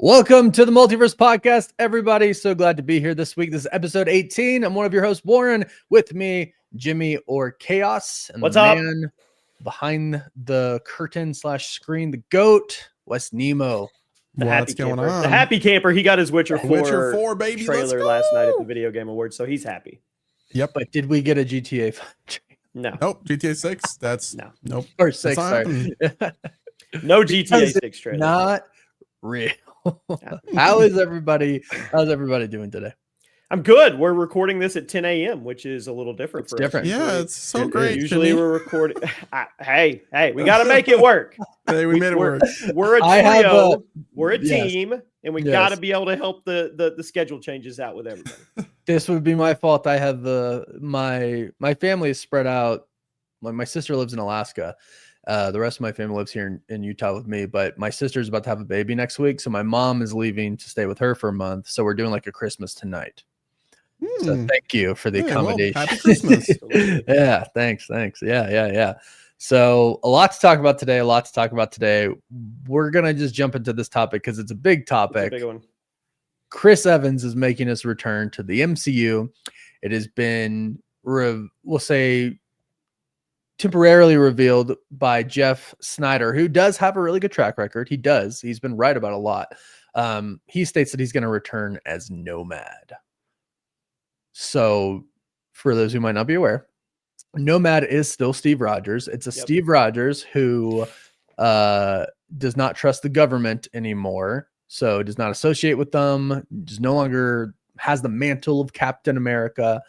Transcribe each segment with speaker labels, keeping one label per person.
Speaker 1: Welcome to the Multiverse Podcast, everybody. So glad to be here this week. This is episode 18. I'm one of your hosts, Warren. With me, Jimmy or Chaos. And
Speaker 2: what's
Speaker 1: the
Speaker 2: up?
Speaker 1: Man behind the curtain / screen, the GOAT, Wes Nemo.
Speaker 2: What's going on? The happy camper. He got his Witcher 4
Speaker 3: baby.
Speaker 2: trailer last night at the Video Game Awards, so he's happy.
Speaker 3: Yep.
Speaker 1: But did we get a GTA 5?
Speaker 2: No.
Speaker 3: Nope. GTA 6. That's
Speaker 2: no.
Speaker 3: Nope.
Speaker 1: Or 6, sorry.
Speaker 2: No GTA 6 trailer.
Speaker 1: Not real. How's everybody doing today?
Speaker 2: I'm good. We're recording this at 10 a.m., which is a little different
Speaker 1: It's
Speaker 2: for
Speaker 1: different.
Speaker 2: us.
Speaker 3: Yeah, it's so great.
Speaker 2: Usually we're recording. Hey, we got to make it work.
Speaker 3: Hey, we made it work.
Speaker 2: We're a trio. We're a team, and we got to be able to help the schedule changes out with everybody.
Speaker 1: This would be my fault. I have my family is spread out. My sister lives in Alaska. The rest of my family lives here in Utah with me, but my sister's about to have a baby next week. So my mom is leaving to stay with her for a month. So we're doing like a Christmas tonight. So thank you for the accommodation.
Speaker 3: Well, happy Christmas.
Speaker 1: Yeah, thanks. Yeah. So a lot to talk about today. We're going to just jump into this topic because it's a big topic.
Speaker 2: It's a big one.
Speaker 1: Chris Evans is making his return to the MCU. It has been, we'll say, temporarily revealed by Jeff Snyder, who does have a really good track record. He's been right about a lot. He states that he's going to return as Nomad. So for those who might not be aware, Nomad is still Steve Rogers. It's a Steve Rogers who does not trust the government anymore. So does not associate with them, just no longer has the mantle of Captain America.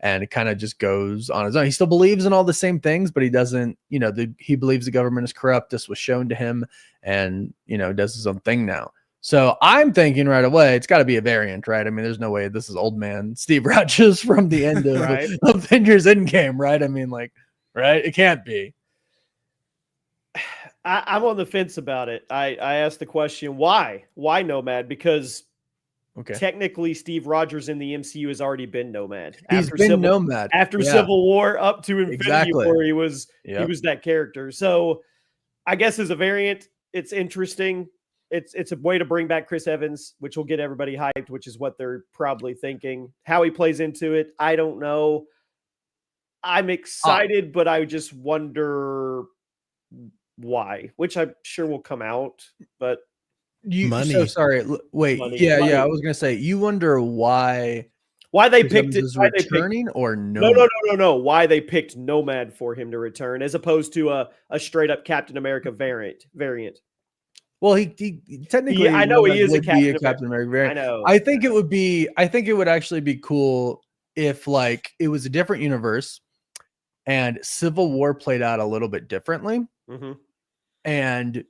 Speaker 1: And it kind of just goes on his own. He still believes in all the same things, but he doesn't, he believes the government is corrupt. This was shown to him and, does his own thing now. So I'm thinking right away, it's got to be a variant, right? I mean, there's no way this is old man Steve Rogers from the end of Avengers Endgame, right? I mean, right? It can't be.
Speaker 2: I'm on the fence about it. I asked the question, why? Why Nomad? Because technically, Steve Rogers in the MCU has already been Nomad.
Speaker 1: He's been Nomad
Speaker 2: after Civil War up to Infinity War. He was that character. So, I guess as a variant, it's interesting. It's a way to bring back Chris Evans, which will get everybody hyped, which is what they're probably thinking. How he plays into it, I don't know. I'm excited, but I just wonder why, which I'm sure will come out, but.
Speaker 3: Money.
Speaker 1: So sorry. Wait. Money. I was gonna say you wonder why
Speaker 2: they picked it. Why
Speaker 1: returning or no?
Speaker 2: No. Why they picked Nomad for him to return as opposed to a straight up Captain America variant.
Speaker 1: Well, he technically.
Speaker 2: I know he is a Captain
Speaker 1: America variant.
Speaker 2: I know.
Speaker 1: I think it would actually be cool if it was a different universe, and Civil War played out a little bit differently, and.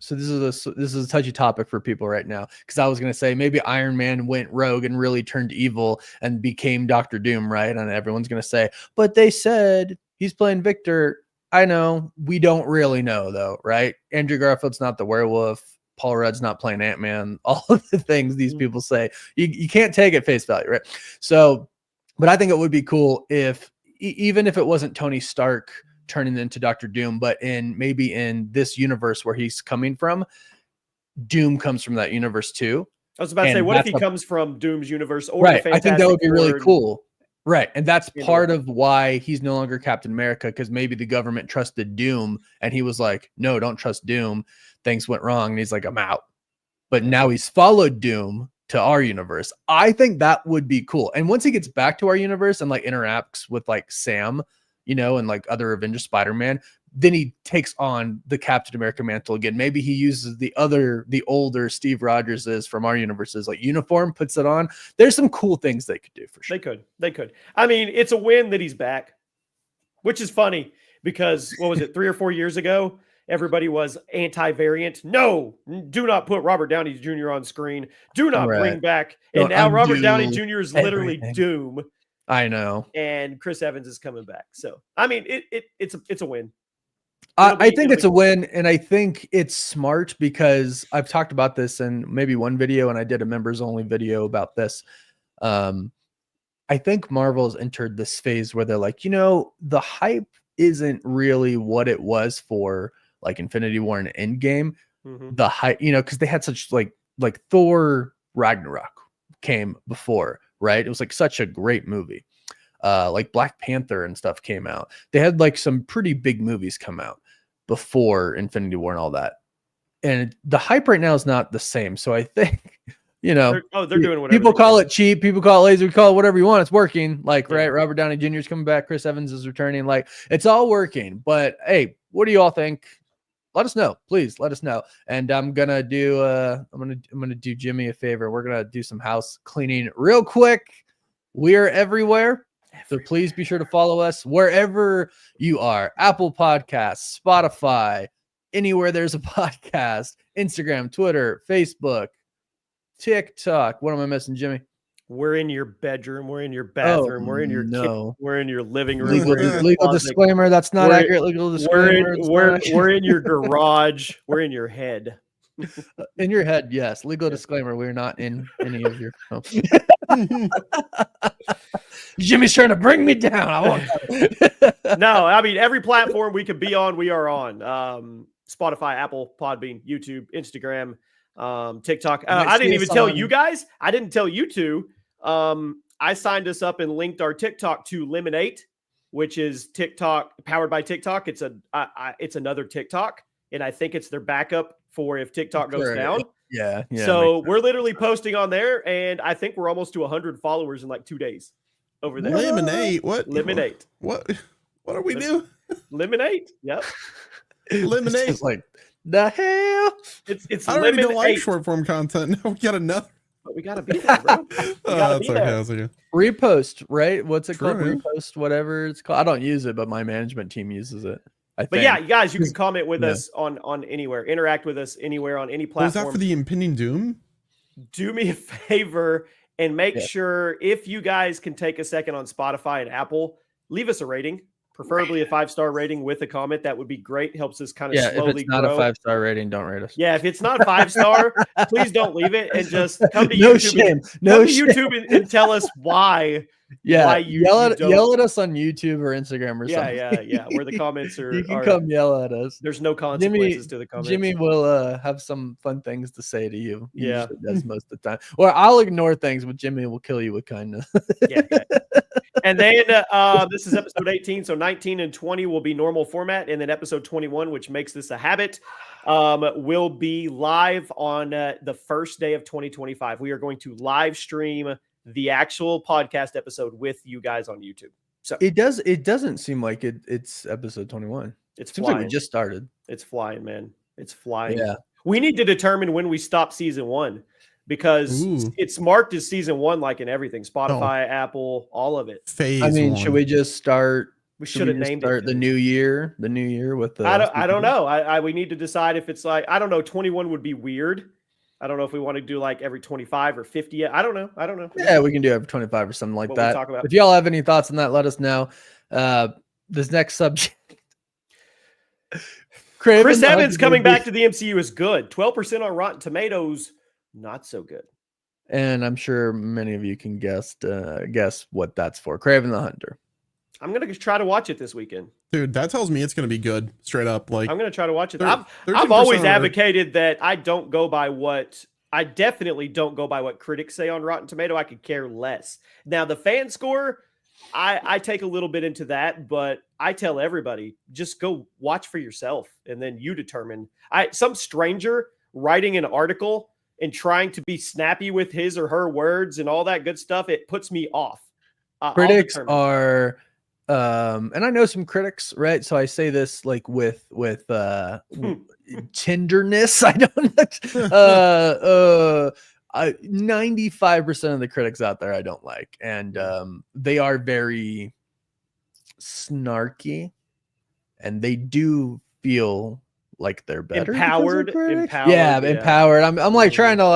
Speaker 1: So this is a touchy topic for people right now, because I was going to say maybe Iron Man went rogue and really turned evil and became Dr. Doom, right? And everyone's going to say, but they said he's playing Victor. I know. We don't really know, though, right? Andrew Garfield's not the werewolf. Paul Rudd's not playing Ant-Man. All of the things these people say, you can't take at face value, right? So, but I think it would be cool if, even if it wasn't Tony Stark turning into Dr. Doom, but maybe in this universe where he's coming from, Doom comes from that universe too.
Speaker 2: I was about to say, what if he comes from Doom's universe? Or
Speaker 1: right, I think that would be really cool. Right, and that's part of why he's no longer Captain America, because maybe the government trusted Doom, and he was like, no, don't trust Doom. Things went wrong, and he's like, I'm out. But now he's followed Doom to our universe. I think that would be cool. And once he gets back to our universe and interacts with Sam, and other Avengers, Spider-Man, then he takes on the Captain America mantle again. Maybe he uses the older Steve Rogers from our universes, uniform, puts it on. There's some cool things they could do for sure.
Speaker 2: They could. I mean, it's a win that he's back, which is funny because what was it, 3 or 4 years ago? Everybody was anti-variant. No, do not put Robert Downey Jr. on screen. Do not bring back. And now Robert Downey Jr. is literally Doom.
Speaker 1: I know.
Speaker 2: And Chris Evans is coming back. So, I mean, it's a win.
Speaker 1: I think it's a win, and I think it's smart because I've talked about this in maybe one video, and I did a members-only video about this. I think Marvel's entered this phase where they're like, the hype isn't really what it was for Infinity War and Endgame. the hype, because they had such like Thor Ragnarok came before, right? It was like such a great movie. Like Black Panther and stuff came out. They had like some pretty big movies come out before Infinity War and all that. And the hype right now is not the same. So I think,
Speaker 2: they're doing whatever.
Speaker 1: People call it cheap. People call it lazy. We call it whatever you want. It's working. Like, right. Robert Downey Jr. is coming back. Chris Evans is returning. Like, it's all working. But hey, what do you all think? Let us know. Please let us know. And I'm going to do, I'm going to do Jimmy a favor. We're going to do some house cleaning real quick. We're everywhere. So please be sure to follow us wherever you are. Apple Podcasts, Spotify, anywhere there's a podcast, Instagram, Twitter, Facebook, TikTok. What am I missing, Jimmy?
Speaker 2: We're in your bedroom. We're in your bathroom. We're in your kitchen. We're in your living room.
Speaker 1: Legal disclaimer. That's not accurate. Legal disclaimer.
Speaker 2: We're in your garage. We're in your head.
Speaker 1: In your head, yes. Legal disclaimer. We're not in any of your. Oh. Jimmy's trying to bring me down. I won't.
Speaker 2: No, I mean every platform we could be on, we are on. Spotify, Apple, Podbean, YouTube, Instagram, TikTok. I didn't even tell you guys. I didn't tell you two. I signed us up and linked our TikTok to Lemonade, which is TikTok powered by TikTok. It's it's another TikTok, and I think it's their backup for if TikTok goes down.
Speaker 1: Yeah.
Speaker 2: So we're literally posting on there, and I think we're almost to 100 followers in like 2 days over there.
Speaker 3: Lemonade? What?
Speaker 2: Lemonade.
Speaker 3: What are we doing?
Speaker 2: Lemonade. Yep.
Speaker 3: Lemonade.
Speaker 1: It's like the hell.
Speaker 2: It's
Speaker 3: I already don't like short form content. Now we got another.
Speaker 2: But we gotta be there, bro.
Speaker 3: That's okay.
Speaker 1: Repost, right? What's it called?
Speaker 3: True.
Speaker 1: Repost, whatever it's called. I don't use it, but my management team uses it.
Speaker 2: But yeah, you guys, you can comment with us on anywhere, interact with us anywhere on any platform.
Speaker 3: Was that for the impending doom?
Speaker 2: Do me a favor and make sure if you guys can take a second on Spotify and Apple, leave us a rating, preferably a 5-star rating with a comment. That would be great. Helps us kind of slowly
Speaker 1: if it's not
Speaker 2: grow.
Speaker 1: a 5-star rating, don't rate us.
Speaker 2: Yeah, if it's not 5-star, please don't leave it and just come to
Speaker 1: No
Speaker 2: YouTube.
Speaker 1: shame. No shame.
Speaker 2: YouTube and tell us why.
Speaker 1: Yeah,
Speaker 2: why
Speaker 1: yell at us on YouTube or Instagram or something.
Speaker 2: Yeah. Where the comments are.
Speaker 1: You can come yell at us.
Speaker 2: There's no consequences to the comments.
Speaker 1: Jimmy will have some fun things to say to you. He
Speaker 2: Yeah,
Speaker 1: usually does most of the time. Or I'll ignore things, but Jimmy will kill you with kindness.
Speaker 2: Yeah. And then this is episode 18, so 19 and 20 will be normal format, and then episode 21, which makes this a habit, will be live on the first day of 2025. We are going to live stream the actual podcast episode with you guys on YouTube. So
Speaker 1: it doesn't seem like it's episode 21.
Speaker 2: It's
Speaker 1: seems
Speaker 2: flying.
Speaker 1: like we just started.
Speaker 2: It's flying, man. It's flying.
Speaker 1: Yeah.
Speaker 2: We need to determine when we stop season 1 because it's marked as season 1, like in everything, Spotify, Apple, all of it.
Speaker 3: Phase
Speaker 1: one.
Speaker 3: Should
Speaker 1: we just start?
Speaker 2: We should have named it
Speaker 1: the new year with the.
Speaker 2: I don't know. We need to decide if it's like, I don't know. 21 would be weird. I don't know if we want to do like every 25 or 50. I don't know.
Speaker 1: Yeah, we can do every 25 or something like
Speaker 2: What
Speaker 1: that.
Speaker 2: we talk about.
Speaker 1: If y'all have any thoughts on that, let us know. This next subject.
Speaker 2: Chris Evans coming back to the MCU is good. 12% on Rotten Tomatoes, not so good.
Speaker 1: And I'm sure many of you can guess what that's for. Kraven the Hunter.
Speaker 2: I'm going to try to watch it this weekend.
Speaker 3: Dude, that tells me it's going to be good. Straight up. Like
Speaker 2: I'm going to try to watch it. I've always advocated that I definitely don't go by what critics say on Rotten Tomato. I could care less. Now, the fan score, I take a little bit into that, but I tell everybody, just go watch for yourself, and then you determine. Some stranger writing an article and trying to be snappy with his or her words and all that good stuff, it puts me off.
Speaker 1: Critics are... and I know some critics, right? So I say this like with tenderness. I don't 95% of the critics out there I don't like, and they are very snarky, and they do feel like they're better.
Speaker 2: Empowered.
Speaker 1: Yeah, empowered. I'm like trying to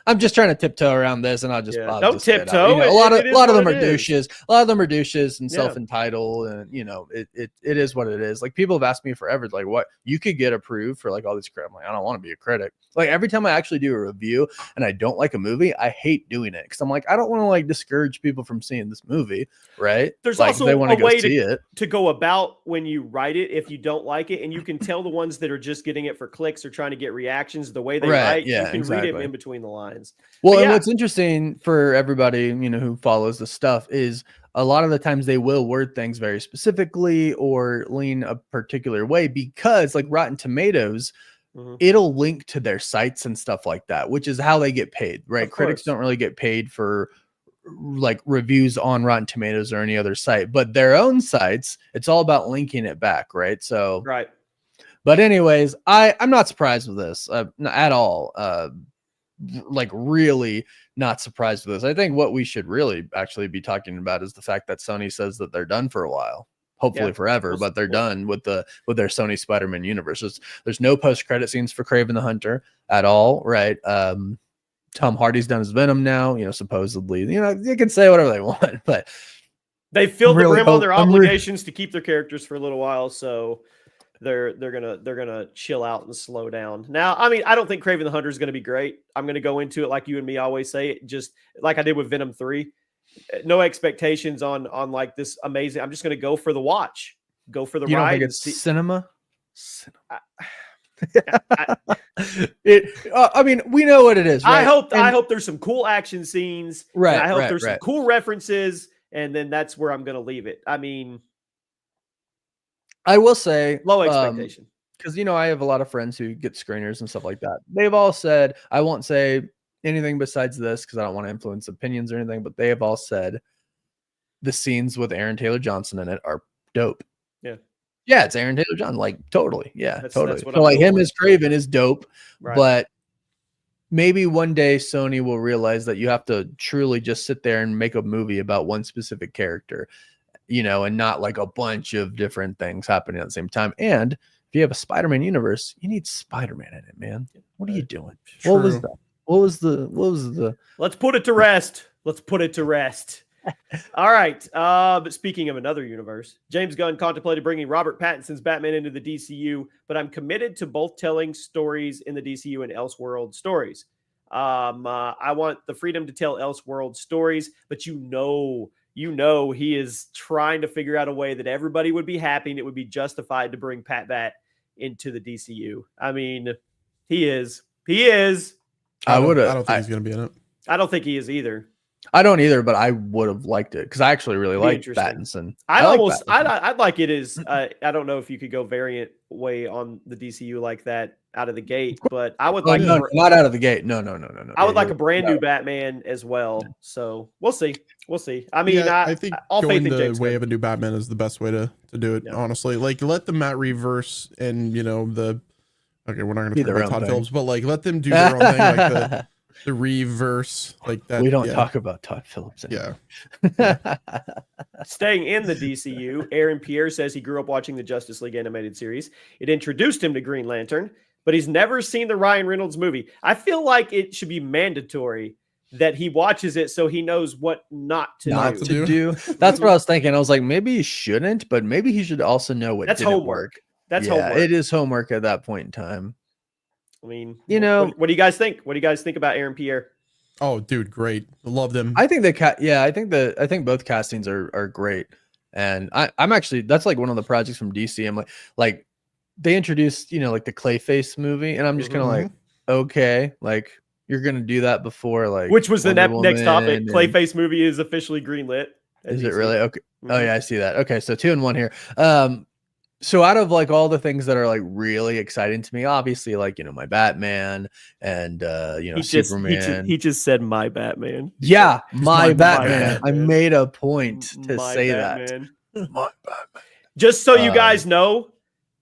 Speaker 1: I'm just trying to tiptoe around this, and I'll
Speaker 2: don't tiptoe.
Speaker 1: A lot of them are douches. A lot of them are douches and self-entitled, and it is what it is. Like, people have asked me forever, like, what you could get approved for, like, all this crap. I'm like, I don't want to be a critic. Like, every time I actually do a review and I don't like a movie, I hate doing it because I'm like, I don't want to like discourage people from seeing this movie, right?
Speaker 2: There's
Speaker 1: like,
Speaker 2: also
Speaker 1: they want
Speaker 2: a
Speaker 1: to go
Speaker 2: way
Speaker 1: see it
Speaker 2: to go about when you write it if you don't like it, and you can tell the ones that are just getting it for clicks or trying to get reactions the way they write. You can read it in between the lines.
Speaker 1: Well, and what's interesting for everybody, who follows the stuff is a lot of the times they will word things very specifically or lean a particular way because, like, Rotten Tomatoes, it'll link to their sites and stuff like that, which is how they get paid, right? Critics don't really get paid for like reviews on Rotten Tomatoes or any other site, but their own sites, it's all about linking it back, right? So,
Speaker 2: right.
Speaker 1: But anyways, I'm not surprised with this at all. Like, really not surprised with this. I think what we should really actually be talking about is the fact that Sony says that they're done for a while. Hopefully forever, but they're done with their Sony Spider-Man universe. There's no post-credit scenes for Kraven the Hunter at all, right? Tom Hardy's done his Venom now, supposedly. You can say whatever they want, but
Speaker 2: they filled the brim on their obligations to keep their characters for a little while, so they're gonna chill out and slow down. Now, I mean, I don't think Kraven the Hunter is gonna be great. I'm gonna go into it like you and me always say, just like I did with Venom 3. No expectations on like this amazing. I'm just going to go for the watch, go for the ride.
Speaker 1: You don't think it's cinema? I mean, we know what it is. Right?
Speaker 2: I hope there's some cool action scenes.
Speaker 1: Right.
Speaker 2: I hope there's some cool references, and then that's where I'm going to leave it. I mean,
Speaker 1: I will say
Speaker 2: low expectation
Speaker 1: because I have a lot of friends who get screeners and stuff like that. They've all said, I won't say anything besides this because I don't want to influence opinions or anything, but they have all said the scenes with Aaron Taylor Johnson in it are dope. Yeah, it's Aaron Taylor Johnson, like totally. Yeah, totally. So like him as Kraven is dope, but maybe one day Sony will realize that you have to truly just sit there and make a movie about one specific character, and not like a bunch of different things happening at the same time. And if you have a Spider-Man universe, you need Spider-Man in it, man. What are you doing?
Speaker 3: True.
Speaker 1: What was the
Speaker 2: Let's put it to rest. All right. But speaking of another universe, James Gunn contemplated bringing Robert Pattinson's Batman into the DCU, but I'm committed to both telling stories in the DCU and Elseworld stories. I want the freedom to tell Elseworld stories, but he is trying to figure out a way that everybody would be happy and it would be justified to bring Pat Bat into the DCU. I mean, he is.
Speaker 3: I don't think he's going to be in it.
Speaker 2: I don't think he is either.
Speaker 1: I don't either, but I would have liked it because I actually really like Pattinson.
Speaker 2: I'd like it as I don't know if you could go variant way on the DCU like that out of the gate, but I would
Speaker 1: not out of the gate. No.
Speaker 2: I would like a brand new Batman as well. So we'll see. I mean, I think
Speaker 3: going the way of a new Batman is the best way to do it. Yeah. Honestly, like let the Matt Reverse and okay, we're not going to talk about Todd Phillips, but like let them do their own thing, like the reverse, like that.
Speaker 1: We don't talk about Todd Phillips anymore.
Speaker 3: Yeah.
Speaker 2: Staying in the DCU, Aaron Pierre says he grew up watching the Justice League animated series. It introduced him to Green Lantern, but he's never seen the Ryan Reynolds movie. I feel like it should be mandatory that he watches it so he knows what not to do.
Speaker 1: That's what I was thinking. I was like, maybe he shouldn't, but maybe he should also know what didn't
Speaker 2: homework.
Speaker 1: Work.
Speaker 2: That's homework.
Speaker 1: It is homework at that point in time.
Speaker 2: I mean, what do you guys think? What do you guys think about Aaron Pierre?
Speaker 3: Oh, dude, great. I loved him.
Speaker 1: I think I think both castings are great. And I'm actually, that's like one of the projects from DC. I'm like they introduced, like the Clayface movie, and I'm just kind of like, okay, like you're going to do that before, like,
Speaker 2: which was the next topic. Clayface movie is officially greenlit.
Speaker 1: Is it really? Okay. Oh yeah, I see that. Okay. So 2 and 1 here. So out of like all the things that are like really exciting to me, obviously like, my Batman and, Superman.
Speaker 2: He just said my Batman.
Speaker 1: Yeah. My Batman. I made a point to say
Speaker 2: Batman.
Speaker 1: That. My Batman.
Speaker 2: Just so you guys know,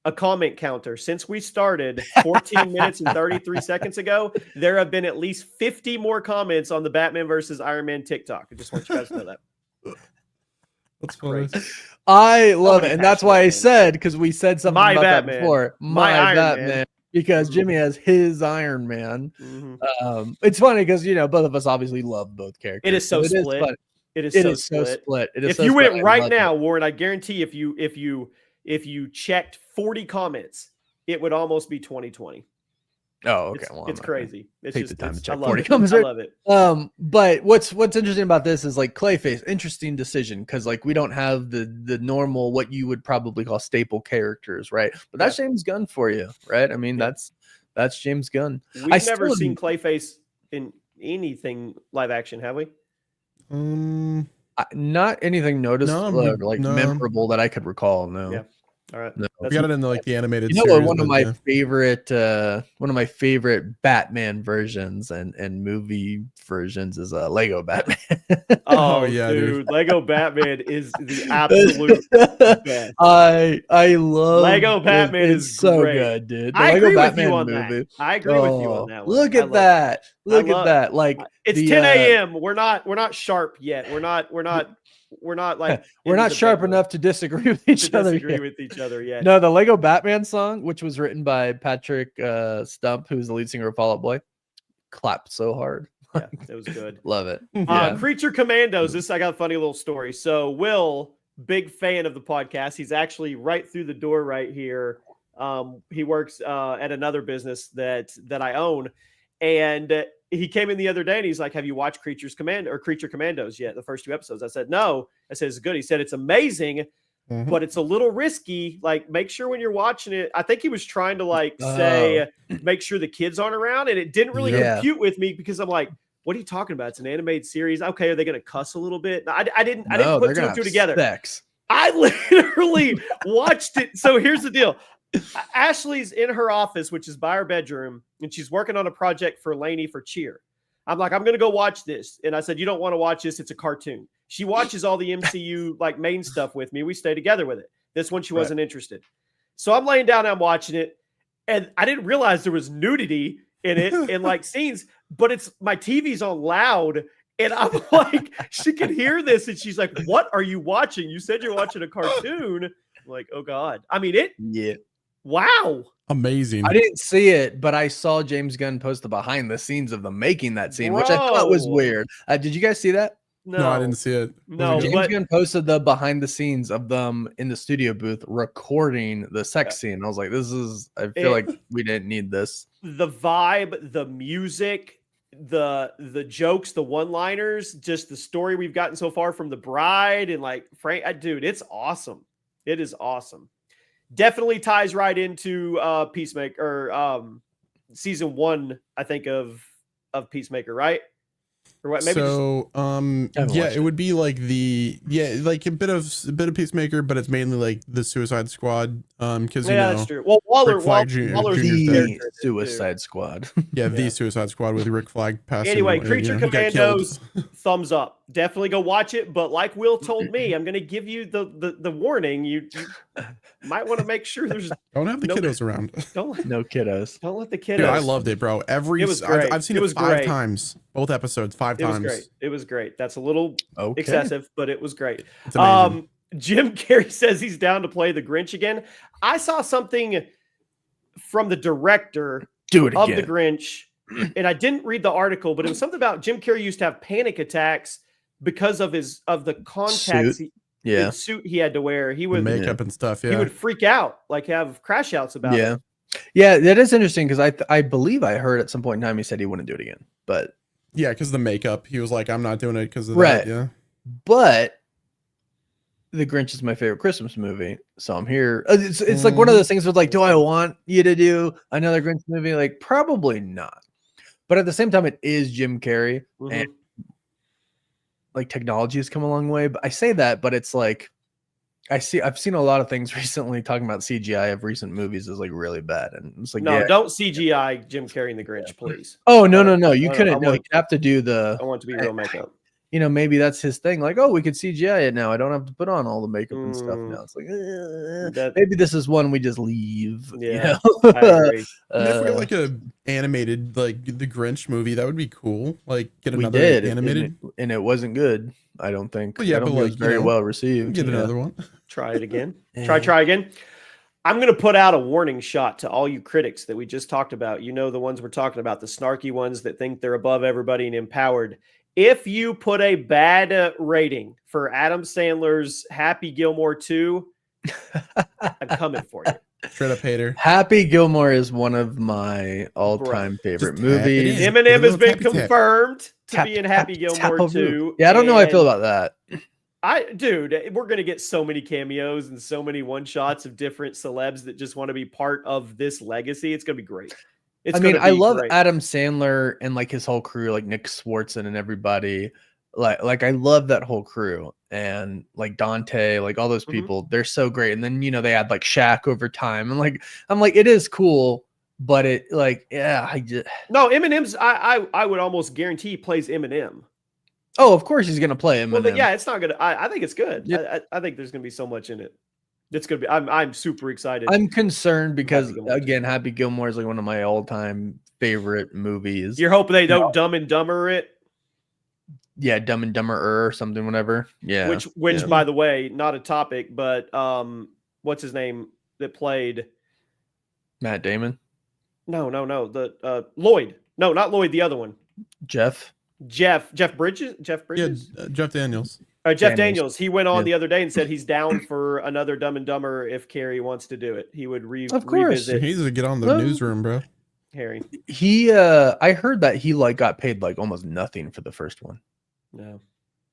Speaker 2: a comment counter. Since we started 14 minutes and 33 seconds ago, there have been at least 50 more comments on the Batman versus Iron Man TikTok. I just want you guys to know that.
Speaker 3: That's funny.
Speaker 1: I love it. And that's why I said, because we said something about that before.
Speaker 2: My Iron Man.
Speaker 1: because Jimmy has his Iron Man. It's funny because both of us obviously love both characters.
Speaker 2: It is so split. It is so split.
Speaker 1: If
Speaker 2: you went right now, Warren, I guarantee if you checked 40 comments, it would almost be 2020.
Speaker 1: Oh, okay.
Speaker 2: It's crazy. It's
Speaker 1: take
Speaker 2: just
Speaker 1: the time to check
Speaker 2: 40 comments. I love it.
Speaker 1: But what's interesting about this is like Clayface, interesting decision because like we don't have the normal what you would probably call staple characters, right? But that's James Gunn for you, right? I mean, that's James Gunn.
Speaker 2: We've never seen Clayface in anything live action, have we?
Speaker 1: Not anything noticeable, memorable that I could recall. No.
Speaker 2: Yeah. All right.
Speaker 3: No. We got it in like the animated.
Speaker 1: Series, one of my favorite Batman versions and movie versions is Lego Batman.
Speaker 2: Oh yeah, dude. Lego Batman is the absolute best.
Speaker 1: I love
Speaker 2: Lego Batman. Is
Speaker 1: so
Speaker 2: great.
Speaker 1: Good, dude. The
Speaker 2: I
Speaker 1: Lego
Speaker 2: agree
Speaker 1: Batman
Speaker 2: with you on
Speaker 1: movie.
Speaker 2: that. I agree with you on that one.
Speaker 1: Look at that. Look at that. Like
Speaker 2: it's 10 a.m. We're not sharp yet. We're not like
Speaker 1: we're not sharp enough to disagree with each other.
Speaker 2: Yet.
Speaker 1: No, the Lego Batman song, which was written by Patrick Stump, who's the lead singer of Fall Out Boy, clapped so hard.
Speaker 2: Yeah, it was good.
Speaker 1: Love it.
Speaker 2: Creature Commandos. I got a funny little story. So Will, big fan of the podcast. He's actually right through the door right here. He works at another business that I own, and he came in the other day and he's like, have you watched Creature Commandos yet? The first 2 episodes. I said, no. I said, it's good. He said, it's amazing, but it's a little risky. Like, make sure when you're watching it, I think he was trying to say, make sure the kids aren't around. And it didn't really compute with me because I'm like, what are you talking about? It's an animated series. Okay. Are they going to cuss a little bit? I didn't put 2 and 2 together.
Speaker 1: Sex.
Speaker 2: I literally watched it. So here's the deal. Ashley's in her office, which is by her bedroom, and she's working on a project for Lainey for cheer. I'm like, I'm going to go watch this. And I said, you don't want to watch this. It's a cartoon. She watches all the MCU like main stuff with me. We stay together with it. This one, she wasn't interested. So I'm laying down, I'm watching it. And I didn't realize there was nudity in it and like scenes, but my TV's on loud. And I'm like, she can hear this. And she's like, what are you watching? You said you're watching a cartoon. I'm like, oh God. I mean, wow.
Speaker 3: Amazing.
Speaker 1: I didn't see it, but I saw James Gunn post the behind the scenes of them making that scene, which I thought was weird. Did you guys see that?
Speaker 3: No, I didn't see it.
Speaker 2: No,
Speaker 1: James Gunn posted the behind the scenes of them in the studio booth recording the sex scene. I was like, I feel like we didn't need this.
Speaker 2: The vibe, the music, the jokes, the one-liners, just the story we've gotten so far from the bride and like Frank, dude, it's awesome. It is awesome. Definitely ties right into Peacemaker or season 1, I think, of Peacemaker, right? Or what? Maybe
Speaker 3: it would be like like a bit of Peacemaker, but it's mainly like the Suicide Squad. Because
Speaker 2: that's true. Well, Waller's
Speaker 1: the Suicide Squad.
Speaker 3: The Suicide Squad with Rick Flag passing.
Speaker 2: Anyway, Creature Commandos, thumbs up. Definitely go watch it. But like Will told me, I'm going to give you the warning. You might want to make sure there's
Speaker 3: don't have the kiddos around.
Speaker 1: No kiddos.
Speaker 2: Don't let the kiddos.
Speaker 3: Dude, I loved it, bro. It was great. I've seen it 5 times. Both episodes 5 times.
Speaker 2: It was great. That's a little excessive, but it was great.
Speaker 3: It's amazing.
Speaker 2: Jim Carrey says he's down to play the Grinch again. I saw something from the director of the Grinch, and I didn't read the article, but it was something about Jim Carrey used to have panic attacks because of the contacts suit he had to wear. He would
Speaker 3: makeup and stuff.
Speaker 2: He would freak out, like have crash outs about it.
Speaker 1: Yeah, that is interesting because I believe I heard at some point in time he said he wouldn't do it again, but
Speaker 3: because the makeup, he was like, I'm not doing it because of that. Yeah,
Speaker 1: but The Grinch is my favorite Christmas movie, so I'm here. It's like one of those things where like, do I want you to do another Grinch movie? Like, probably not. But at the same time, it is Jim Carrey, and like technology has come a long way. But I say that, but it's like I've seen a lot of things recently talking about CGI of recent movies is like really bad, and it's like
Speaker 2: don't CGI Jim Carrey and the Grinch, please.
Speaker 1: Oh no, you couldn't. No, you have to do the.
Speaker 2: I want it to be real makeup.
Speaker 1: Maybe that's his thing. Like, oh, we could CGI it now. I don't have to put on all the makeup and stuff now. It's like, maybe this is one we just leave.
Speaker 2: Yeah, I agree.
Speaker 3: If we had like a animated, like the Grinch movie, that would be cool. Like, get another animated,
Speaker 1: and it wasn't good. I don't think.
Speaker 3: But it was
Speaker 1: very well received.
Speaker 3: Get another one.
Speaker 2: Try it again. Try again. I'm going to put out a warning shot to all you critics that we just talked about. You know, the ones we're talking about, the snarky ones that think they're above everybody and empowered. If you put a bad rating for Adam Sandler's Happy Gilmore 2, I'm coming for you.
Speaker 3: Straight up hater.
Speaker 1: Happy Gilmore is one of my all-time favorite movies.
Speaker 2: Eminem has been confirmed to be in Happy Gilmore 2.
Speaker 1: Yeah, I don't know how I feel about that.
Speaker 2: Dude, we're going to get so many cameos and so many one-shots of different celebs that just want to be part of this legacy. It's going to be great.
Speaker 1: I love Adam Sandler and like his whole crew, like Nick Swartzen and everybody. Like I love that whole crew, and like Dante, like all those people, they're so great. And then, you know, they add like Shaq over time, and like I'm like, it is cool, but it like, yeah,
Speaker 2: Eminem's I would almost guarantee he plays Eminem.
Speaker 1: Oh, of course he's gonna play Eminem.
Speaker 2: Well, yeah, it's not gonna. I think it's good. Yep. I think there's gonna be so much in it. It's gonna be. I'm super excited.
Speaker 1: I'm concerned because again, Happy Gilmore is like one of my all-time favorite movies.
Speaker 2: You're hoping they don't Dumb and Dumber it.
Speaker 1: Yeah, Dumb and Dumber or something, whatever. Yeah.
Speaker 2: Which by the way, not a topic, but what's his name that played
Speaker 1: Matt Damon?
Speaker 2: No. The Lloyd. No, not Lloyd, the other one.
Speaker 1: Jeff
Speaker 2: Bridges?
Speaker 3: Yeah, Jeff Daniels.
Speaker 2: Jeff Daniels. He went on the other day and said he's down for another Dumb and Dumber if Carrie wants to do it. He would revisit.
Speaker 3: He's to get on the newsroom, bro.
Speaker 2: Harry.
Speaker 1: I heard that he like got paid like almost nothing for the first one.
Speaker 2: No,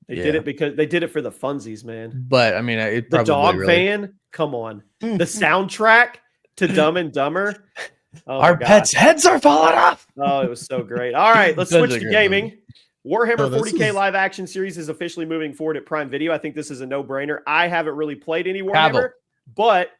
Speaker 2: they did it because they did it for the funsies, man.
Speaker 1: But I mean,
Speaker 2: the dog fan. Come on, the soundtrack to Dumb and Dumber. Oh
Speaker 1: Our pets' heads are falling off.
Speaker 2: Oh, it was so great. All right, let's switch to gaming. Warhammer 40K live action series is officially moving forward at Prime Video. I think this is a no-brainer. I haven't really played any Warhammer, but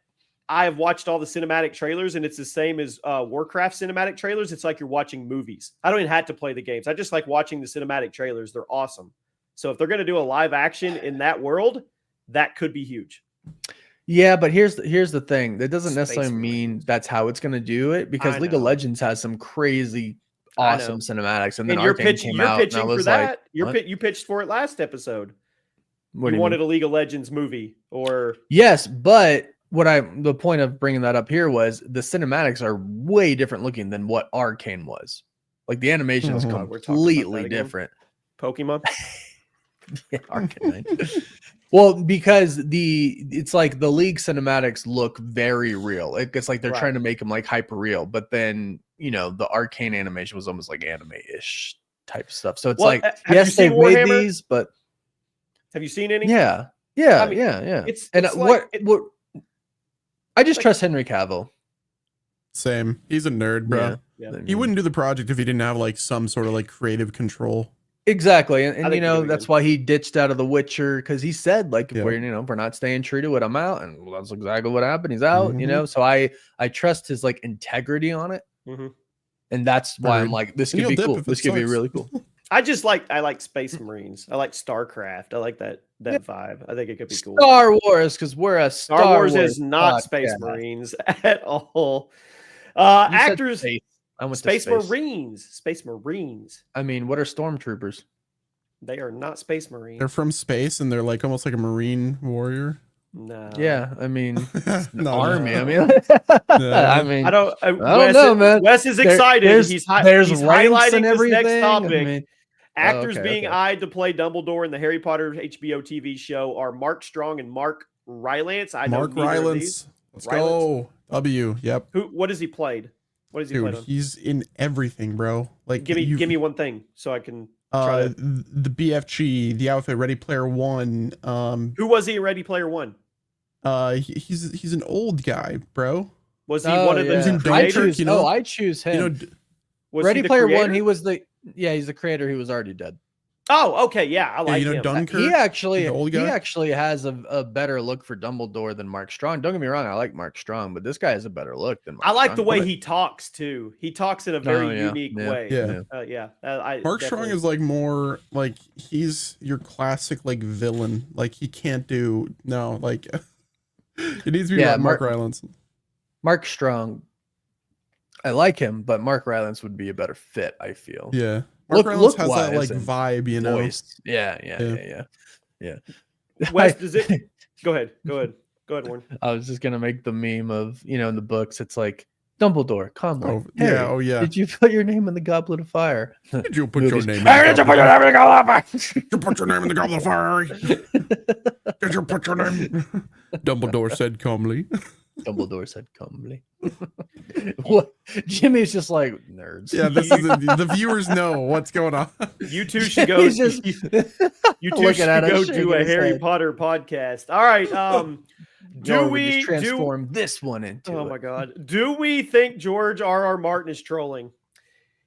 Speaker 2: I have watched all the cinematic trailers, and it's the same as Warcraft cinematic trailers. It's like you're watching movies. I don't even have to play the games. I just like watching the cinematic trailers. They're awesome. So if they're going to do a live action in that world, that could be huge.
Speaker 1: Yeah, but here's the thing. That doesn't necessarily mean that's how it's going to do it, because League of Legends has some crazy awesome cinematics, and then
Speaker 2: you're pitching for that. You pitched for it last episode. You wanted a League of Legends movie, or
Speaker 1: yes, but the point of bringing that up here was the cinematics are way different looking than what Arcane was. Like the animation is completely different.
Speaker 2: Pokemon.
Speaker 1: Yeah, Arcane. Well, because it's like the League cinematics look very real. It's like they're trying to make them like hyper real, but then, you know, the Arcane animation was almost like anime-ish type stuff. So it's like, yes, they've made these, but
Speaker 2: have you seen any?
Speaker 1: Yeah.
Speaker 2: I mean,
Speaker 1: yeah.
Speaker 2: It's
Speaker 1: what I just trust Henry Cavill.
Speaker 3: Same. He's a nerd, bro. Yeah. He wouldn't do the project if he didn't have like some sort of like creative control.
Speaker 1: Exactly. And you know, that's why he ditched out of The Witcher, because he said, like, if we're not staying true to it, I'm out. And that's exactly what happened. He's out, you know. So I trust his like integrity on it. And that's why I'm like, this could be cool. This could be really cool.
Speaker 2: I like Space Marines. I like StarCraft. I like that vibe. I think it could be cool.
Speaker 1: Star Wars, because we're a
Speaker 2: Star Wars is not Space Marines at all. Actors. Space Marines.
Speaker 1: I mean, what are Stormtroopers?
Speaker 2: They are not Space Marines.
Speaker 3: They're from space, and they're like almost like a Marine warrior.
Speaker 2: No.
Speaker 1: Yeah, I mean, army. I mean,
Speaker 2: I don't know, man. Wes is excited. He's highlighting this next topic. Actors being eyed to play Dumbledore in the Harry Potter HBO TV show are Mark Strong and Mark Rylance.
Speaker 3: Mark Rylance. Let's go. W. Yep.
Speaker 2: What has he played? What does he play on?
Speaker 3: He's in everything, bro. Like,
Speaker 2: give me one thing so I can
Speaker 3: try the BFG, the outfit, Ready Player One.
Speaker 2: Who was he in Ready Player One?
Speaker 3: He's an old guy, bro.
Speaker 2: Was he one of the
Speaker 1: creators? I choose him.
Speaker 3: You know,
Speaker 1: Ready Player One. He's the creator. He was already dead.
Speaker 2: Oh, okay, yeah, I like him.
Speaker 3: Dunkirk,
Speaker 1: he actually has a better look for Dumbledore than Mark Strong. Don't get me wrong, I like Mark Strong, but this guy has a better look than Mark
Speaker 2: I like
Speaker 1: Strong.
Speaker 2: The way he talks too. He talks in a very unique way.
Speaker 3: Mark Strong is like more like he's your classic like villain. Like he can't do it needs to be Mark Rylance.
Speaker 1: Mark Strong, I like him, but Mark Rylance would be a better fit, I feel.
Speaker 3: Yeah. Mark Rylance has that like vibe, you know.
Speaker 1: Yeah.
Speaker 2: Wes, does it? Go ahead. Go ahead, Warren.
Speaker 1: I was just gonna make the meme of, in the books, it's like Dumbledore, Conway.
Speaker 3: Yeah.
Speaker 1: Did you put your name in the Goblet of Fire?
Speaker 3: Did you put your name in the Goblet of Fire? Did you put your name in the Goblet of Fire? Did you put your name? Dumbledore said calmly.
Speaker 1: Dumbledore said calmly. What? Jimmy's just like, nerds.
Speaker 3: Yeah, this is the viewers know what's going on.
Speaker 2: You two should go. You two should go do a Harry Potter podcast. All right. Do we
Speaker 1: just transform this one into?
Speaker 2: Oh my God! Do we think George R.R. Martin is trolling?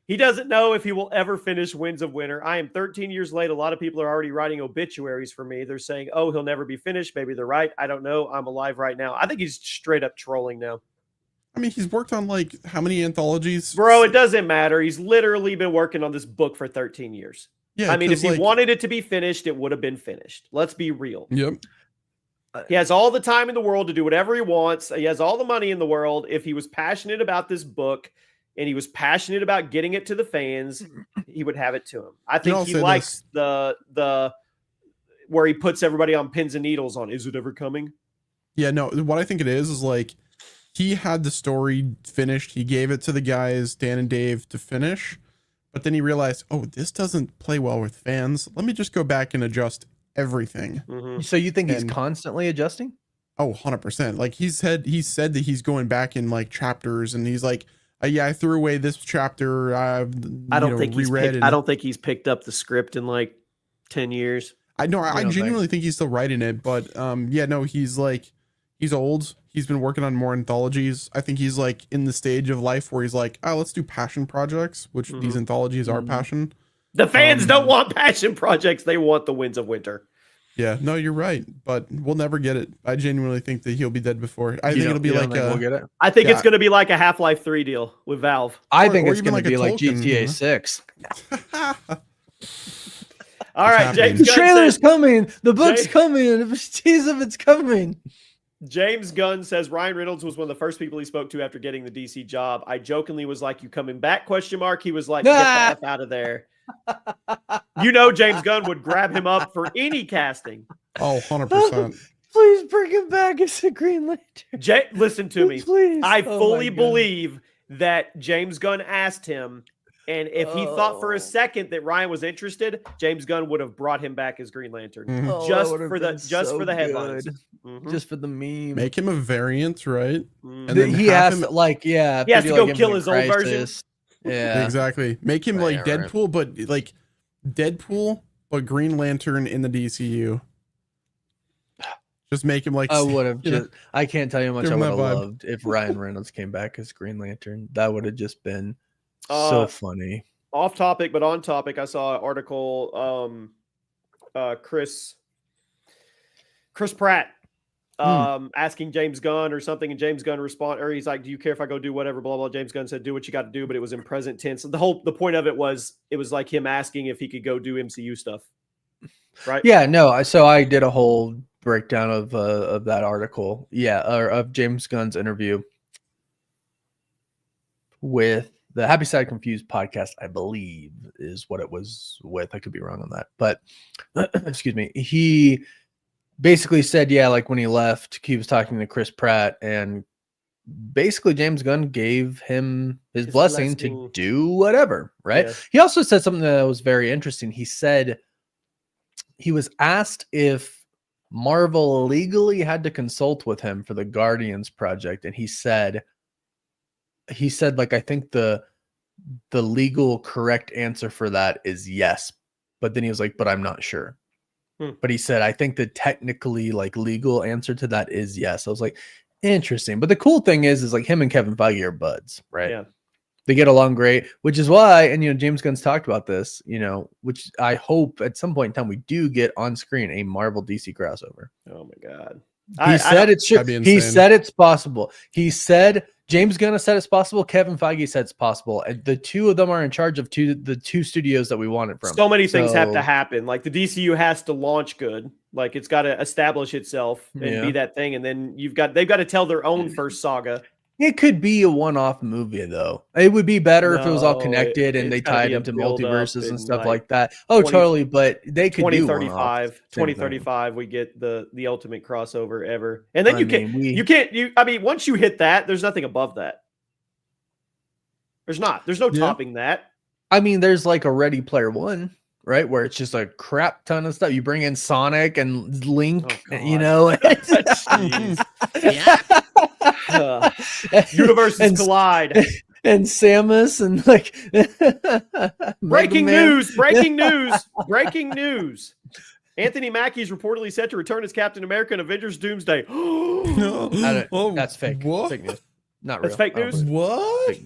Speaker 2: He doesn't know if he will ever finish Winds of Winter. I am 13 years late. A lot of people are already writing obituaries for me. They're saying, "Oh, he'll never be finished." Maybe they're right. I don't know. I'm alive right now. I think he's straight up trolling now.
Speaker 3: I mean, he's worked on like how many anthologies?
Speaker 2: Bro, it doesn't matter. He's literally been working on this book for 13 years. Yeah, I mean, if he wanted it to be finished, it would have been finished. Let's be real.
Speaker 3: Yep.
Speaker 2: He has all the time in the world to do whatever he wants. He has all the money in the world. If he was passionate about this book and he was passionate about getting it to the fans, he would have it to him. I think he likes the where he puts everybody on pins and needles on, is it ever coming?
Speaker 3: Yeah, no, what I think it is like he had the story finished. He gave it to the guys, Dan and Dave, to finish. But then he realized, oh, this doesn't play well with fans. Let me just go back and adjust everything.
Speaker 1: Mm-hmm. So you think he's constantly adjusting?
Speaker 3: Oh, 100%. Like he said that he's going back in like chapters and he's like, yeah, I threw away this chapter. I don't
Speaker 2: think he's picked up the script in like 10 years.
Speaker 3: I genuinely think he's still writing it, but yeah, no, he's old. He's been working on more anthologies. I think he's like in the stage of life where he's like, oh, let's do passion projects, which these anthologies are passion.
Speaker 2: The fans don't want passion projects. They want the Winds of Winter.
Speaker 3: Yeah, no, you're right, but we'll never get it. I genuinely think that he'll be dead before. I think it'll be like
Speaker 1: we'll get it.
Speaker 2: I think it's going to be like a Half-Life 3 deal with Valve.
Speaker 1: I think it's going to be like GTA 6.
Speaker 2: All right, James.
Speaker 1: The trailer's coming. The book's coming. Tease of it's coming.
Speaker 2: James Gunn says Ryan Reynolds was one of the first people he spoke to after getting the DC job. I jokingly was like, "You coming back?" ? He was like, "Get the F out of there." James Gunn would grab him up for any casting.
Speaker 3: Oh, 100%.
Speaker 1: Please bring him back as a Green Lantern.
Speaker 2: Listen to me.
Speaker 1: Please.
Speaker 2: I fully believe that James Gunn asked him, and if he thought for a second that Ryan was interested, James Gunn would have brought him back as Green Lantern just for the headlines.
Speaker 1: Just for the meme.
Speaker 3: Make him a variant, right?
Speaker 1: And then he has to he has
Speaker 2: to go kill his old version.
Speaker 1: Yeah,
Speaker 3: exactly. Make him like Deadpool, but like Deadpool, but Green Lantern in the DCU. Just make him like.
Speaker 1: I would have I can't tell you how much I would have loved if Ryan Reynolds came back as Green Lantern. That would have just been so funny.
Speaker 2: Off topic, but on topic. I saw an article. Chris Pratt. Asking James Gunn or something, and James Gunn he's like, "Do you care if I go do whatever?" Blah blah. James Gunn said, "Do what you got to do," but it was in present tense. The point of it was like him asking if he could go do MCU stuff, right?
Speaker 1: Yeah, no. So I did a whole breakdown of that article, or of James Gunn's interview with the Happy Sad Confused podcast, I believe is what it was with. I could be wrong on that, but excuse me. He basically said, like when he left, he was talking to Chris Pratt, and basically James Gunn gave him his blessing to do whatever, right? Yeah. He also said something that was very interesting. He said he was asked if Marvel legally had to consult with him for the Guardians project, and he said like, I think the legal correct answer for that is yes, but then he was like, but I'm not sure. But he said, I think the technically like legal answer to that is yes. I was like, interesting. But the cool thing is like him and Kevin Feige are buds, right? Yeah. They get along great, which is why, and James Gunn's talked about this, which I hope at some point in time we do get on screen a Marvel DC crossover.
Speaker 2: Oh my God.
Speaker 1: He said it should. He said it's possible. He said James Gunn said it's possible. Kevin Feige said it's possible. And the two of them are in charge of the two studios that we wanted from.
Speaker 2: So many things have to happen. Like the DCU has to launch good. Like it's got to establish itself and be that thing. And then they've got to tell their own first saga.
Speaker 1: It could be a one-off movie, though. It would be better if it was all connected and they tied into multiverses and stuff like that. Oh, totally. But they could
Speaker 2: 2035, 2035, we get the ultimate crossover ever. And then once you hit that, there's nothing above that. There's no topping that.
Speaker 1: I mean, there's like a Ready Player One, right? Where it's just a crap ton of stuff. You bring in Sonic and Link, you know.
Speaker 2: Universes collide.
Speaker 1: And Samus and like
Speaker 2: breaking news. Anthony Mackie is reportedly set to return as Captain America in Avengers Doomsday.
Speaker 1: That's fake.
Speaker 3: What?
Speaker 1: Fake news. Not real.
Speaker 2: That's fake news.
Speaker 3: What?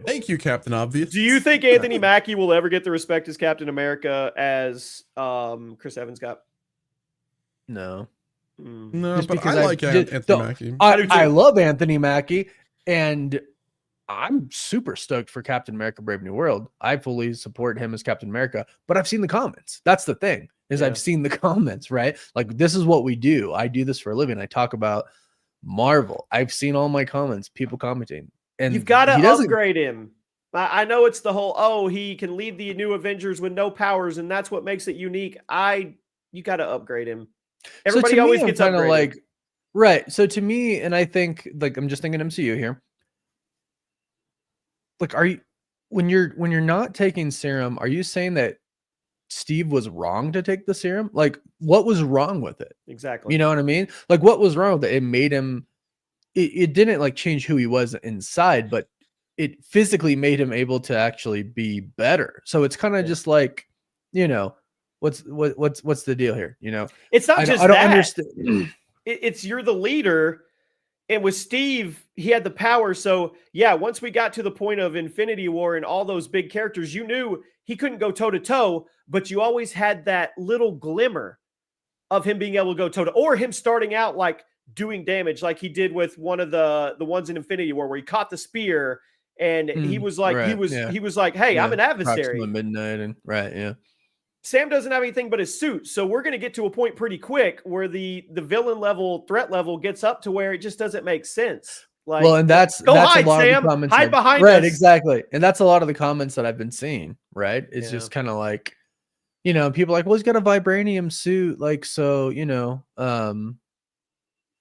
Speaker 3: Thank you, Captain Obvious.
Speaker 2: Do you think Anthony Mackie will ever get the respect as Captain America as Chris Evans got?
Speaker 1: No.
Speaker 3: No, just but I like Anthony Mackie.
Speaker 1: I love Anthony Mackie, and I'm super stoked for Captain America Brave New World. I fully support him as Captain America, but I've seen the comments. That's the thing, is I've seen the comments, right? Like, this is what we do. I do this for a living. I talk about Marvel. I've seen all my comments, people commenting. And
Speaker 2: you've got to upgrade him. I know it's the whole, he can lead the new Avengers with no powers, and that's what makes it unique. You got to upgrade him. Everybody always gets upgraded.
Speaker 1: Like, right. So to me, and I think, like, I'm just thinking MCU here. Like, when you're not taking serum, are you saying that Steve was wrong to take the serum? Like, what was wrong with it?
Speaker 2: Exactly.
Speaker 1: You know what I mean? Like, what was wrong with it? It made him. It didn't like change who he was inside, but it physically made him able to actually be better. So it's kind of just like, you know, what's the deal here? You know,
Speaker 2: it's not just
Speaker 1: I don't understand.
Speaker 2: It's you're the leader, and with Steve, he had the power. So yeah, once we got to the point of Infinity War and all those big characters, you knew he couldn't go toe to toe, but you always had that little glimmer of him being able to go toe to, or him starting out like doing damage like he did with one of the ones in Infinity War where he caught the spear and he was like, he was like, hey, I'm an adversary.
Speaker 1: Midnight and
Speaker 2: Sam doesn't have anything but his suit. So we're going to get to a point pretty quick where the villain level, threat level gets up to where it just doesn't make sense. Like,
Speaker 1: well, and that's
Speaker 2: hide,
Speaker 1: a lot
Speaker 2: Sam.
Speaker 1: Of the comments
Speaker 2: hide behind
Speaker 1: right,
Speaker 2: us.
Speaker 1: Exactly. And that's a lot of the comments that I've been seeing, right? It's just kind of like, you know, people are like, well, he's got a vibranium suit. Like, so, you know,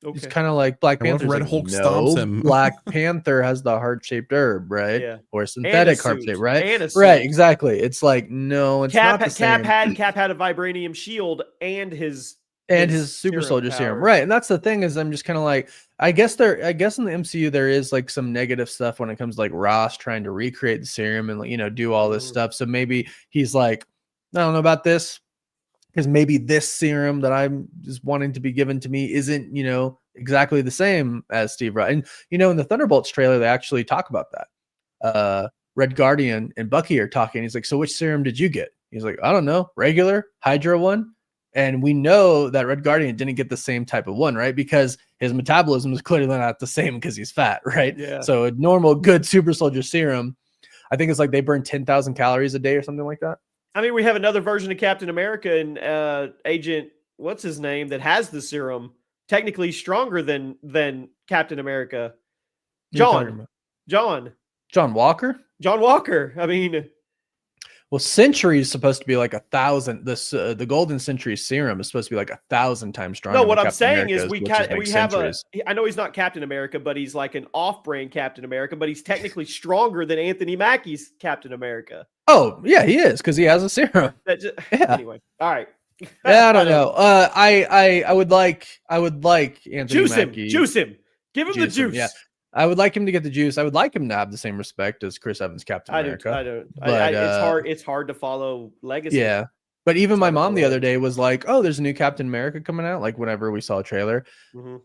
Speaker 1: it's kind of like Black Panther.
Speaker 3: Red Hulk stomps him.
Speaker 1: Black Panther has the heart-shaped herb, right?
Speaker 2: Yeah.
Speaker 1: Or synthetic heart-shaped, right?
Speaker 2: And
Speaker 1: right, exactly. It's like, no, it's not the same.
Speaker 2: Cap had a vibranium shield and his
Speaker 1: super soldier serum. Right. And that's the thing, is I'm just kind of like, I guess in the MCU there is like some negative stuff when it comes to like Ross trying to recreate the serum and, you know, do all this stuff. So maybe he's like, I don't know about this, because maybe this serum that I'm just wanting to be given to me isn't, you know, exactly the same as Steve Rogers. And, you know, in the Thunderbolts trailer, they actually talk about that. Red Guardian and Bucky are talking. He's like, so which serum did you get? He's like, I don't know, regular Hydra one. And we know that Red Guardian didn't get the same type of one, right? Because his metabolism is clearly not the same because he's fat, right?
Speaker 2: Yeah.
Speaker 1: So a normal, good super soldier serum, I think it's like they burn 10,000 calories a day or something like that.
Speaker 2: I mean, we have another version of Captain America and Agent, what's his name, that has the serum, technically stronger than Captain America. John
Speaker 1: Walker.
Speaker 2: I mean,
Speaker 1: well, Century is supposed to be like 1,000. This the Golden Century serum is supposed to be like 1,000 times stronger.
Speaker 2: No, what I'm saying is we have I know he's not Captain America, but he's like an off-brand Captain America, but he's technically stronger than Anthony Mackie's Captain America.
Speaker 1: Oh yeah, he is, because he has a serum.
Speaker 2: Anyway, all right.
Speaker 1: I don't know. I would like Anthony Mackie.
Speaker 2: Juice him. Give him the juice.
Speaker 1: Yeah. I would like him to get the juice. I would like him to have the same respect as Chris Evans, Captain America.
Speaker 2: I don't. But, it's hard to follow legacy.
Speaker 1: Yeah. But even my mom the other day was like, oh, there's a new Captain America coming out. Like whenever we saw a trailer,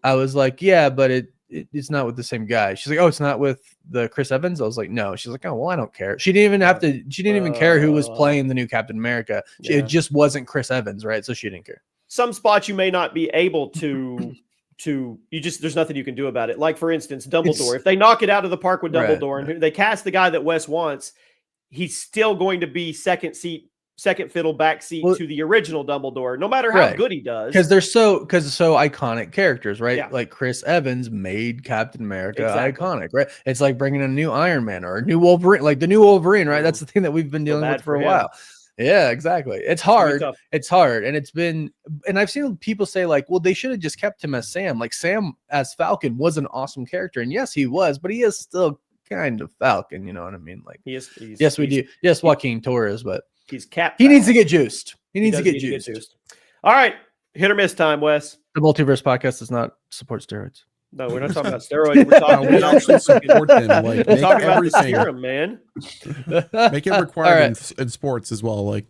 Speaker 1: I was like, yeah, but it's not with the same guy. She's like, oh, it's not with the Chris Evans. I was like, no. She's like, oh, well, I don't care. She didn't even care who was playing the new Captain America. It just wasn't Chris Evans, right? So she didn't care.
Speaker 2: Some spots you may not be able to there's nothing you can do about it. Like for instance, Dumbledore. If they knock it out of the park with Dumbledore and they cast the guy that Wes wants, he's still going to be second seat second fiddle backseat to the original Dumbledore, no matter how good he does.
Speaker 1: Because they're so iconic characters, right? Yeah. Like Chris Evans made Captain America iconic, right? It's like bringing a new Iron Man or a new Wolverine, like the new Wolverine, right? That's the thing that we've been dealing with for a while. Yeah, exactly. It's hard. It's hard. And I've seen people say like, well, they should have just kept him as Sam. Like Sam as Falcon was an awesome character. And yes, he was, but he is still kind of Falcon. You know what I mean? Like, yes, we do. Yes, Joaquin Torres, but
Speaker 2: he's Cap.
Speaker 1: He needs to get juiced. He needs to get juiced.
Speaker 2: All right. Hit or miss time, Wes.
Speaker 1: The Multiverse Podcast does not support steroids.
Speaker 2: No, we're not talking about steroids. We're talking
Speaker 3: we actually support them. Like,
Speaker 2: we're talking about the serum, man.
Speaker 3: Make it required in sports as well. Like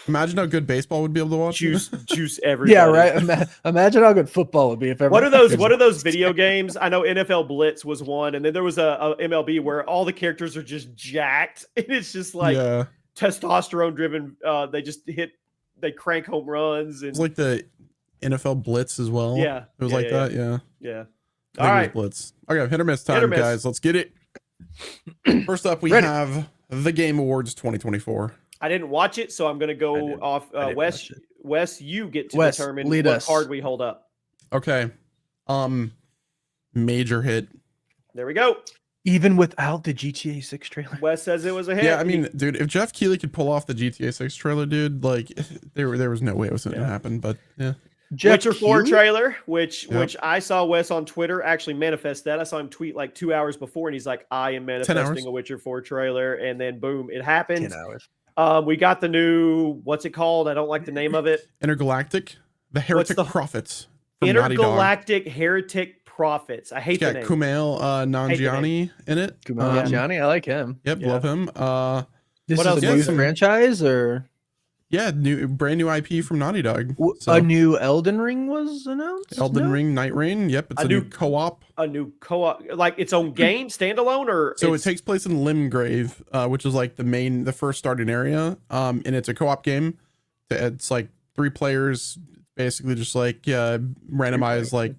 Speaker 3: imagine how good baseball would be able to watch.
Speaker 2: Juice everybody.
Speaker 1: Yeah, right. Imagine how good football would be if everyone.
Speaker 2: What are those video games? I know NFL Blitz was one, and then there was a MLB where all the characters are just jacked, and it's just like testosterone driven. They crank home runs, and
Speaker 3: it's like the NFL Blitz as well.
Speaker 2: Yeah,
Speaker 3: it was that.
Speaker 2: Yeah.
Speaker 3: All right, Blitz. Okay, hit or miss time, guys. Let's get it. First up, we have the Game Awards 2024.
Speaker 2: I didn't watch it, so I'm going to go off. Wes, you get to determine what card we hold up.
Speaker 3: Okay. Major hit.
Speaker 2: There we go.
Speaker 1: Even without the GTA 6 trailer.
Speaker 2: Wes says it was a hit.
Speaker 3: Yeah, I mean, dude, if Jeff Keighley could pull off the GTA 6 trailer, dude, like there was no way it was going to happen, but yeah.
Speaker 2: Witcher 4 trailer, which I saw Wes on Twitter actually manifest that. I saw him tweet like 2 hours before, and he's like, I am manifesting a Witcher 4 trailer, and then boom, it happened.
Speaker 1: 10 hours.
Speaker 2: We got the new, what's it called? I don't like the name of it.
Speaker 3: Intergalactic, the Heretic Prophets.
Speaker 2: Intergalactic Heretic Prophets. I hate the name.
Speaker 3: Kumail Nanjiani in it.
Speaker 1: Kumail Nanjiani, I like him.
Speaker 3: Yep, love him.
Speaker 1: This is a new franchise, or?
Speaker 3: Yeah, brand new IP from Naughty Dog.
Speaker 1: So. A new Elden Ring was announced.
Speaker 3: Elden Ring, Night Rain. Yep, it's a new co-op.
Speaker 2: A new co-op, like its own game, standalone, or
Speaker 3: so it takes place in Limgrave, which is like the first starting area. And it's a co-op game. It's like 3 players, basically just like randomized, like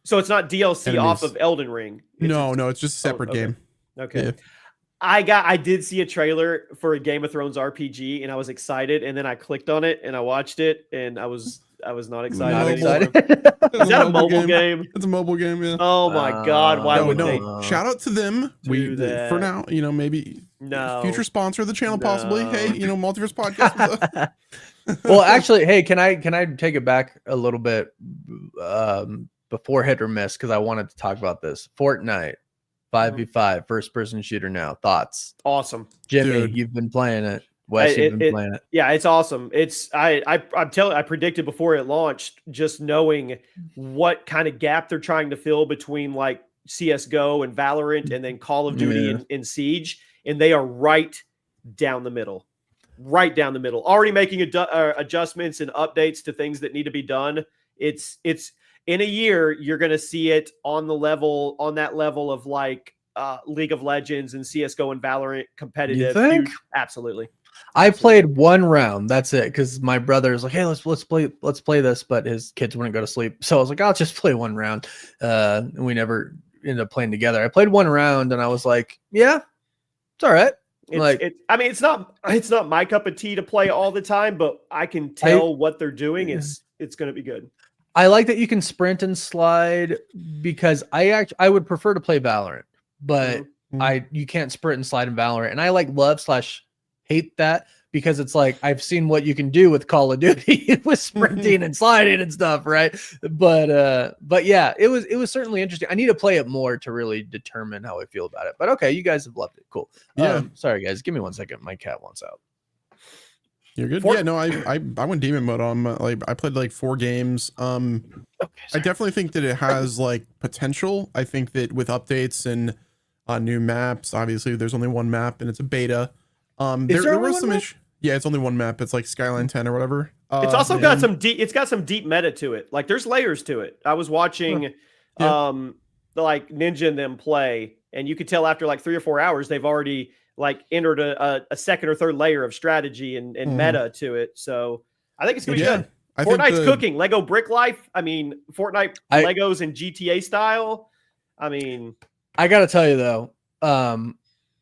Speaker 2: So it's not DLC enemies. Off of Elden Ring.
Speaker 3: No, it's just a separate game.
Speaker 2: Okay. Yeah. I did see a trailer for a Game of Thrones RPG, and I was excited, and then I clicked on it and I watched it, and I was not excited.
Speaker 1: Not excited.
Speaker 2: Is that a mobile game?
Speaker 3: It's a mobile game, yeah.
Speaker 2: Oh my god! Why would they?
Speaker 3: Shout out to them. For now, maybe future sponsor of the channel, possibly. Hey, Multiverse Podcast.
Speaker 1: Well, actually, hey, can I take it back a little bit before hit or miss, because I wanted to talk about this Fortnite. 5v5 first person shooter now. Thoughts?
Speaker 2: Awesome.
Speaker 1: Jimmy, dude. You've been playing it. Wes, you've been playing it.
Speaker 2: Yeah, it's awesome. I'm telling, I predicted before it launched, just knowing what kind of gap they're trying to fill between like CSGO and Valorant and then Call of Duty and Siege, and they are right down the middle. Right down the middle. Already making adjustments and updates to things that need to be done. It's in a year, you're going to see it on that level of like League of Legends and CSGO and Valorant competitive.
Speaker 1: You think?
Speaker 2: Absolutely.
Speaker 1: I played 1 round. That's it. Because my brother was like, "Hey, let's play this," but his kids wouldn't go to sleep. So I was like, "I'll just play 1 round." And we never ended up playing together. I played 1 round, and I was like, "Yeah, it's all right."
Speaker 2: It's not my cup of tea to play all the time, but I can tell what they're doing. It's going to be good.
Speaker 1: I like that you can sprint and slide, because I would prefer to play Valorant, but you can't sprint and slide in Valorant, and I love/hate that, because it's like I've seen what you can do with Call of Duty with sprinting and sliding and stuff, right? But yeah, it was certainly interesting. I need to play it more to really determine how I feel about it. But okay, you guys have loved it. Cool.
Speaker 3: Yeah.
Speaker 1: Sorry guys, give me 1 second. My cat wants out.
Speaker 3: You're good. Yeah, no, I went demon mode on. Like I played like 4 games. I definitely think that it has like potential. I think that with updates and new maps, obviously there's only 1 map and it's a beta. There was some issue. Yeah, it's only 1 map. It's like Skyline 10 or whatever.
Speaker 2: It's also got some deep. It's got some deep meta to it. Like there's layers to it. I was watching, the like Ninja and them play, and you could tell after like 3 or 4 hours they've already like entered a second or third layer of strategy and meta to it. So I think it's gonna be good. Fortnite's cooking. Lego Brick Life. I mean, Fortnite Legos and GTA style. I mean,
Speaker 1: I gotta tell you though,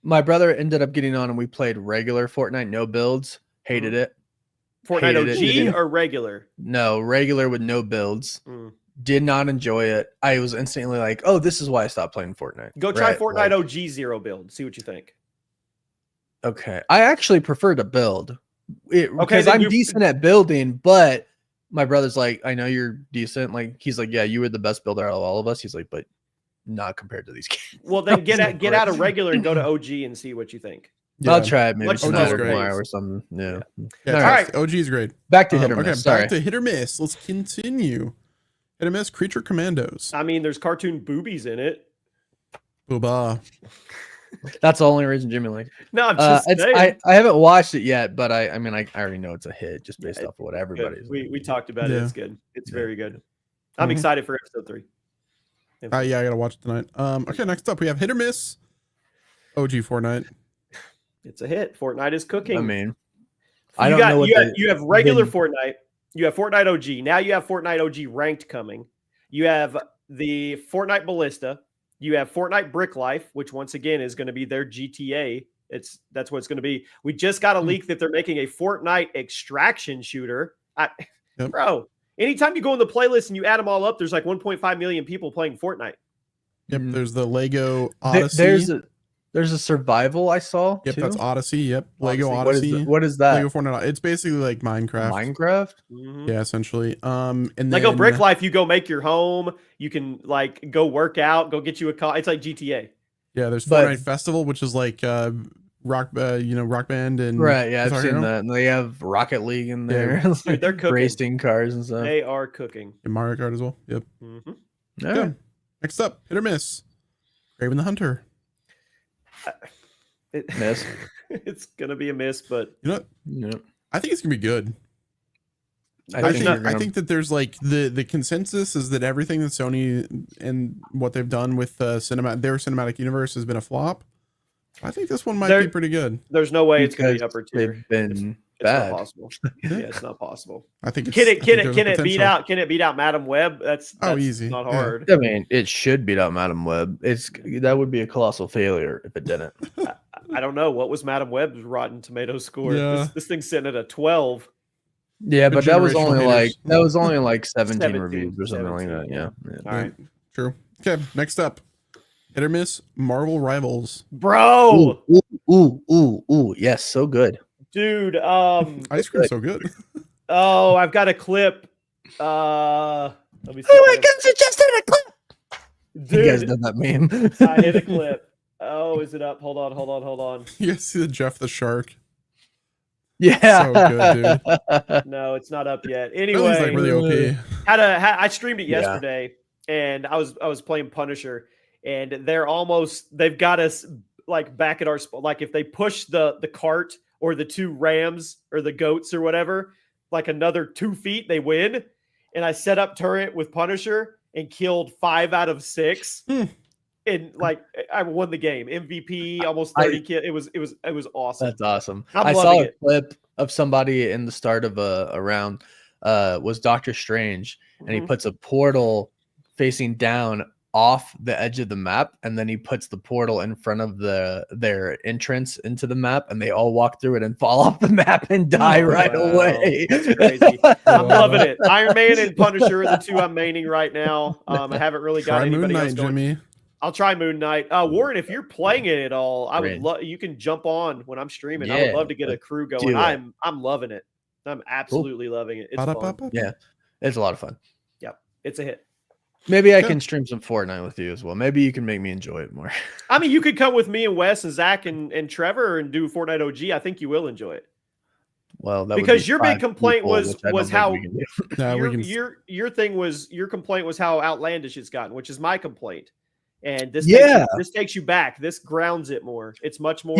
Speaker 1: my brother ended up getting on and we played regular Fortnite, no builds. Hated it.
Speaker 2: Fortnite OG or regular?
Speaker 1: No, regular with no builds. Did not enjoy it. I was instantly like, oh, this is why I stopped playing Fortnite.
Speaker 2: Go try Fortnite OG 0 build. See what you think.
Speaker 1: Okay. I actually prefer to build. Because I'm decent at building, but my brother's like, I know you're decent. Like, he's like, yeah, you were the best builder out of all of us. He's like, but not compared to these kids.
Speaker 2: Well, then get out of regular and go to OG and see what you think.
Speaker 1: Yeah. I'll try it maybe
Speaker 2: tonight
Speaker 1: or tomorrow or something. Yeah.
Speaker 3: All right. OG is great.
Speaker 1: Back to hit or miss.
Speaker 3: Back to hit or miss. Let's continue. Hit or miss. Creature Commandos.
Speaker 2: I mean, there's cartoon boobies in it.
Speaker 3: Booba.
Speaker 1: That's the only reason Jimmy liked.
Speaker 2: No, I'm just saying.
Speaker 1: I haven't watched it yet, but I mean, I already know it's a hit just based off of what everybody's.
Speaker 2: We talked about it. It's good. It's very good. I'm excited for episode 3.
Speaker 3: Yeah, I gotta watch it tonight. Okay, next up we have hit or miss. OG Fortnite.
Speaker 2: It's a hit. Fortnite is cooking.
Speaker 1: I mean,
Speaker 2: you have regular Fortnite. You have Fortnite OG. Now you have Fortnite OG ranked coming. You have the Fortnite Ballista. You have Fortnite Brick Life, which once again is going to be their GTA. That's what it's going to be. We just got a leak that they're making a Fortnite extraction shooter. Bro, anytime you go in the playlist and you add them all up, there's like 1.5 million people playing Fortnite.
Speaker 3: Yep, there's the Lego Odyssey.
Speaker 1: There's a survival I saw.
Speaker 3: Yep,
Speaker 1: too.
Speaker 3: That's Odyssey. Yep, Lego Odyssey.
Speaker 1: What is that?
Speaker 3: Lego Fortnite. It's basically like Minecraft.
Speaker 1: Minecraft.
Speaker 3: Yeah, essentially. And then
Speaker 2: Lego Brick Life, you go make your home. You can like go work out. Go get you a car. It's like GTA.
Speaker 3: Yeah, there's Fortnite Festival, which is like rock band and
Speaker 1: right. Yeah, I've seen that. And they have Rocket League in there.
Speaker 2: Yeah. Dude, they're cooking.
Speaker 1: Racing cars and stuff.
Speaker 2: They are cooking.
Speaker 3: And Mario Kart as well. Yep.
Speaker 1: Yeah.
Speaker 3: Next up, hit or miss. Kraven the Hunter.
Speaker 1: Miss.
Speaker 2: It's gonna be a miss, but
Speaker 3: you know what?
Speaker 1: Yeah.
Speaker 3: I think it's gonna be good.
Speaker 1: I
Speaker 3: think that there's like the consensus is that everything that Sony and what they've done with their cinematic universe has been a flop. I think this one might be pretty good.
Speaker 2: There's no way it's gonna be upper tier.
Speaker 1: They've been
Speaker 2: it's not possible. Yeah, it's not possible.
Speaker 3: I think
Speaker 2: can it beat out Madam Web? That's
Speaker 3: easy.
Speaker 2: Not hard.
Speaker 1: I mean, it should beat out Madam Web. That would be a colossal failure if it didn't.
Speaker 2: I don't know what was Madam Web's Rotten Tomatoes score.
Speaker 3: Yeah.
Speaker 2: This thing's sitting at a 12.
Speaker 1: Yeah, but that was only like 17 reviews or something like that. Yeah.
Speaker 2: All right.
Speaker 3: True. Okay. Next up, hit or miss. Marvel Rivals.
Speaker 2: Bro.
Speaker 1: Ooh. Yes, so good.
Speaker 2: Dude,
Speaker 3: ice cream so good.
Speaker 2: Oh, I've got a clip. Let me see.
Speaker 1: Oh my gosh, you just hit a clip.
Speaker 2: Dude,
Speaker 1: you guys know that meme.
Speaker 2: I hit a clip. Oh, is it up? Hold on.
Speaker 3: You guys see the Jeff the Shark?
Speaker 1: Yeah.
Speaker 3: So good,
Speaker 2: dude. No, it's not up yet. Anyway,
Speaker 3: like really OP.
Speaker 2: I streamed it yesterday, and I was playing Punisher, and they've got us like back at our spot. Like if they push the cart or the 2 rams or the goats or whatever, like another 2 feet, they win. And I set up turret with Punisher and killed 5 out of 6. And like I won the game. MVP, almost 30 kills. It was awesome.
Speaker 1: That's awesome. I saw a clip of somebody in the start of a round was Doctor Strange, and he puts a portal facing down off the edge of the map, and then he puts the portal in front of their entrance into the map, and they all walk through it and fall off the map and die right away.
Speaker 2: It's crazy. I'm loving it. Iron Man and Punisher are the 2 I'm maining right now. I haven't really got anybody else going.
Speaker 3: Jimmy.
Speaker 2: I'll try Moon Knight. Warren, if you're playing it at all, I would love you can jump on when I'm streaming. I would love to get a crew going. I'm loving it. I'm absolutely loving it. It's fun.
Speaker 1: Yeah, it's a lot of fun.
Speaker 2: Yep, it's a hit.
Speaker 1: Maybe I can stream some Fortnite with you as well. Maybe you can make me enjoy it more.
Speaker 2: I mean, you could come with me and Wes and Zach and Trevor and do Fortnite OG. I think you will enjoy it.
Speaker 1: Well,
Speaker 2: because your big complaint was how your complaint was how outlandish it's gotten, which is my complaint. And this takes you back. This grounds it more. It's much more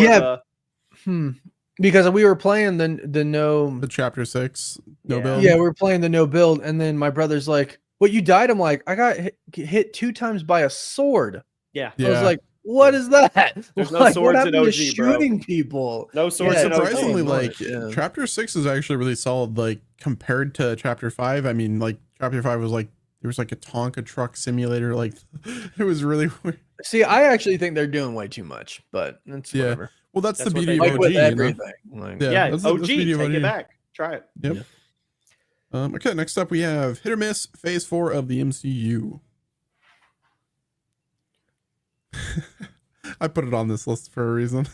Speaker 1: because we were playing the chapter 6
Speaker 3: no build.
Speaker 1: Yeah, we were playing the no build, and then my brother's like, "Well, you died." I'm like, "I got hit 2 times by a sword."
Speaker 2: Yeah.
Speaker 1: I was like, "What is that?"
Speaker 2: There's no swords in OG,
Speaker 1: shooting people.
Speaker 2: No swords in OG.
Speaker 3: Surprisingly, chapter 6 is actually really solid. Like compared to chapter 5. I mean, like chapter 5 was like there was like a Tonka truck simulator. Like it was really weird.
Speaker 1: See, I actually think they're doing way too much, but it's whatever.
Speaker 3: Well, that's the beauty of
Speaker 1: like
Speaker 3: OG.
Speaker 1: with everything.
Speaker 2: Yeah, that's OG. Take it back. Try it.
Speaker 3: Yep. Yeah. Okay, next up we have hit or miss phase 4 of the MCU. I put it on this list for a reason.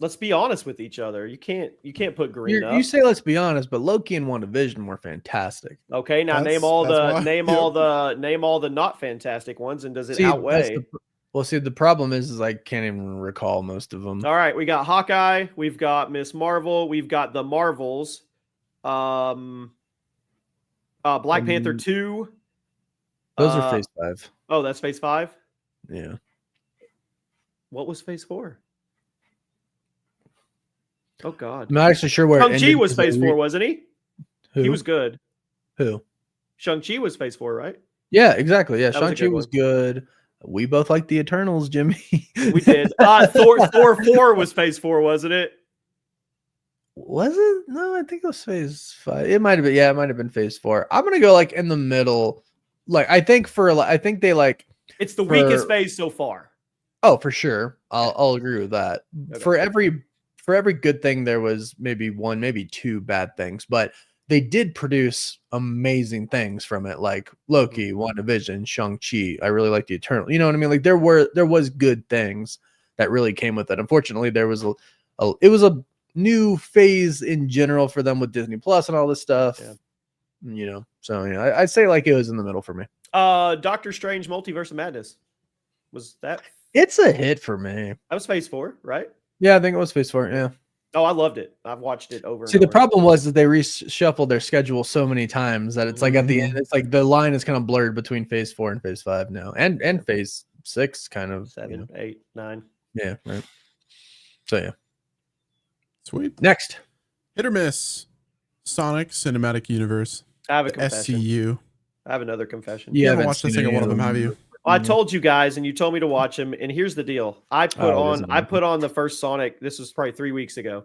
Speaker 2: Let's be honest with each other. You can't put green up.
Speaker 1: You say let's be honest, but Loki and WandaVision were fantastic.
Speaker 2: Okay, now name all the not fantastic ones, and does it outweigh?
Speaker 1: See, the problem is I can't even recall most of them.
Speaker 2: All right, we got Hawkeye, we've got Miss Marvel, we've got the Marvels, Black Panther 2.
Speaker 1: Those are phase 5.
Speaker 2: Oh, that's phase 5?
Speaker 1: Yeah.
Speaker 2: What was phase 4? Oh God,
Speaker 1: I'm not actually sure where.
Speaker 2: Shang-Chi was phase 4, wasn't he?
Speaker 1: Who?
Speaker 2: He was good.
Speaker 1: Who?
Speaker 2: Shang-Chi was phase 4, right?
Speaker 1: Yeah, exactly. Yeah,
Speaker 2: That was a
Speaker 1: Shang-Chi
Speaker 2: good
Speaker 1: was
Speaker 2: one.
Speaker 1: good. We both like the Eternals, Jimmy.
Speaker 2: We did. Thor 4 was phase 4, wasn't it?
Speaker 1: Was it? No, I think it was phase 5. It might have been. Yeah, it might have been phase 4. I'm gonna go like in the middle. Like I think they like.
Speaker 2: It's the weakest phase so far.
Speaker 1: Oh, for sure. I'll agree with that.
Speaker 2: Okay.
Speaker 1: For every good thing, there was maybe one, maybe two bad things, but they did produce amazing things from it, like Loki, WandaVision, Shang-Chi. I really like the Eternal. You know what I mean? Like there was good things that really came with it. Unfortunately, there was it was a new phase in general for them with Disney Plus and all this stuff. Yeah. You know, so I'd say like it was in the middle for me.
Speaker 2: Doctor Strange Multiverse of Madness. Was that?
Speaker 1: It's a hit for me.
Speaker 2: That was phase 4, right?
Speaker 1: Yeah, I think it was phase 4. Yeah.
Speaker 2: Oh, I loved it. I've watched it over.
Speaker 1: See, the problem was that they reshuffled their schedule so many times that it's like at the end, it's like the line is kind of blurred between phase 4 and phase 5 now, and phase 6 kind of
Speaker 2: 7, 8, 9.
Speaker 1: Yeah, right. So yeah,
Speaker 3: sweet.
Speaker 1: Next,
Speaker 3: hit or miss Sonic Cinematic Universe.
Speaker 2: I have a confession.
Speaker 3: SCU.
Speaker 2: I have another confession.
Speaker 3: You haven't watched a single one of them, have you?
Speaker 2: Well, I told you guys, and you told me to watch them. And here's the deal: I put on the first Sonic. This was probably 3 weeks ago.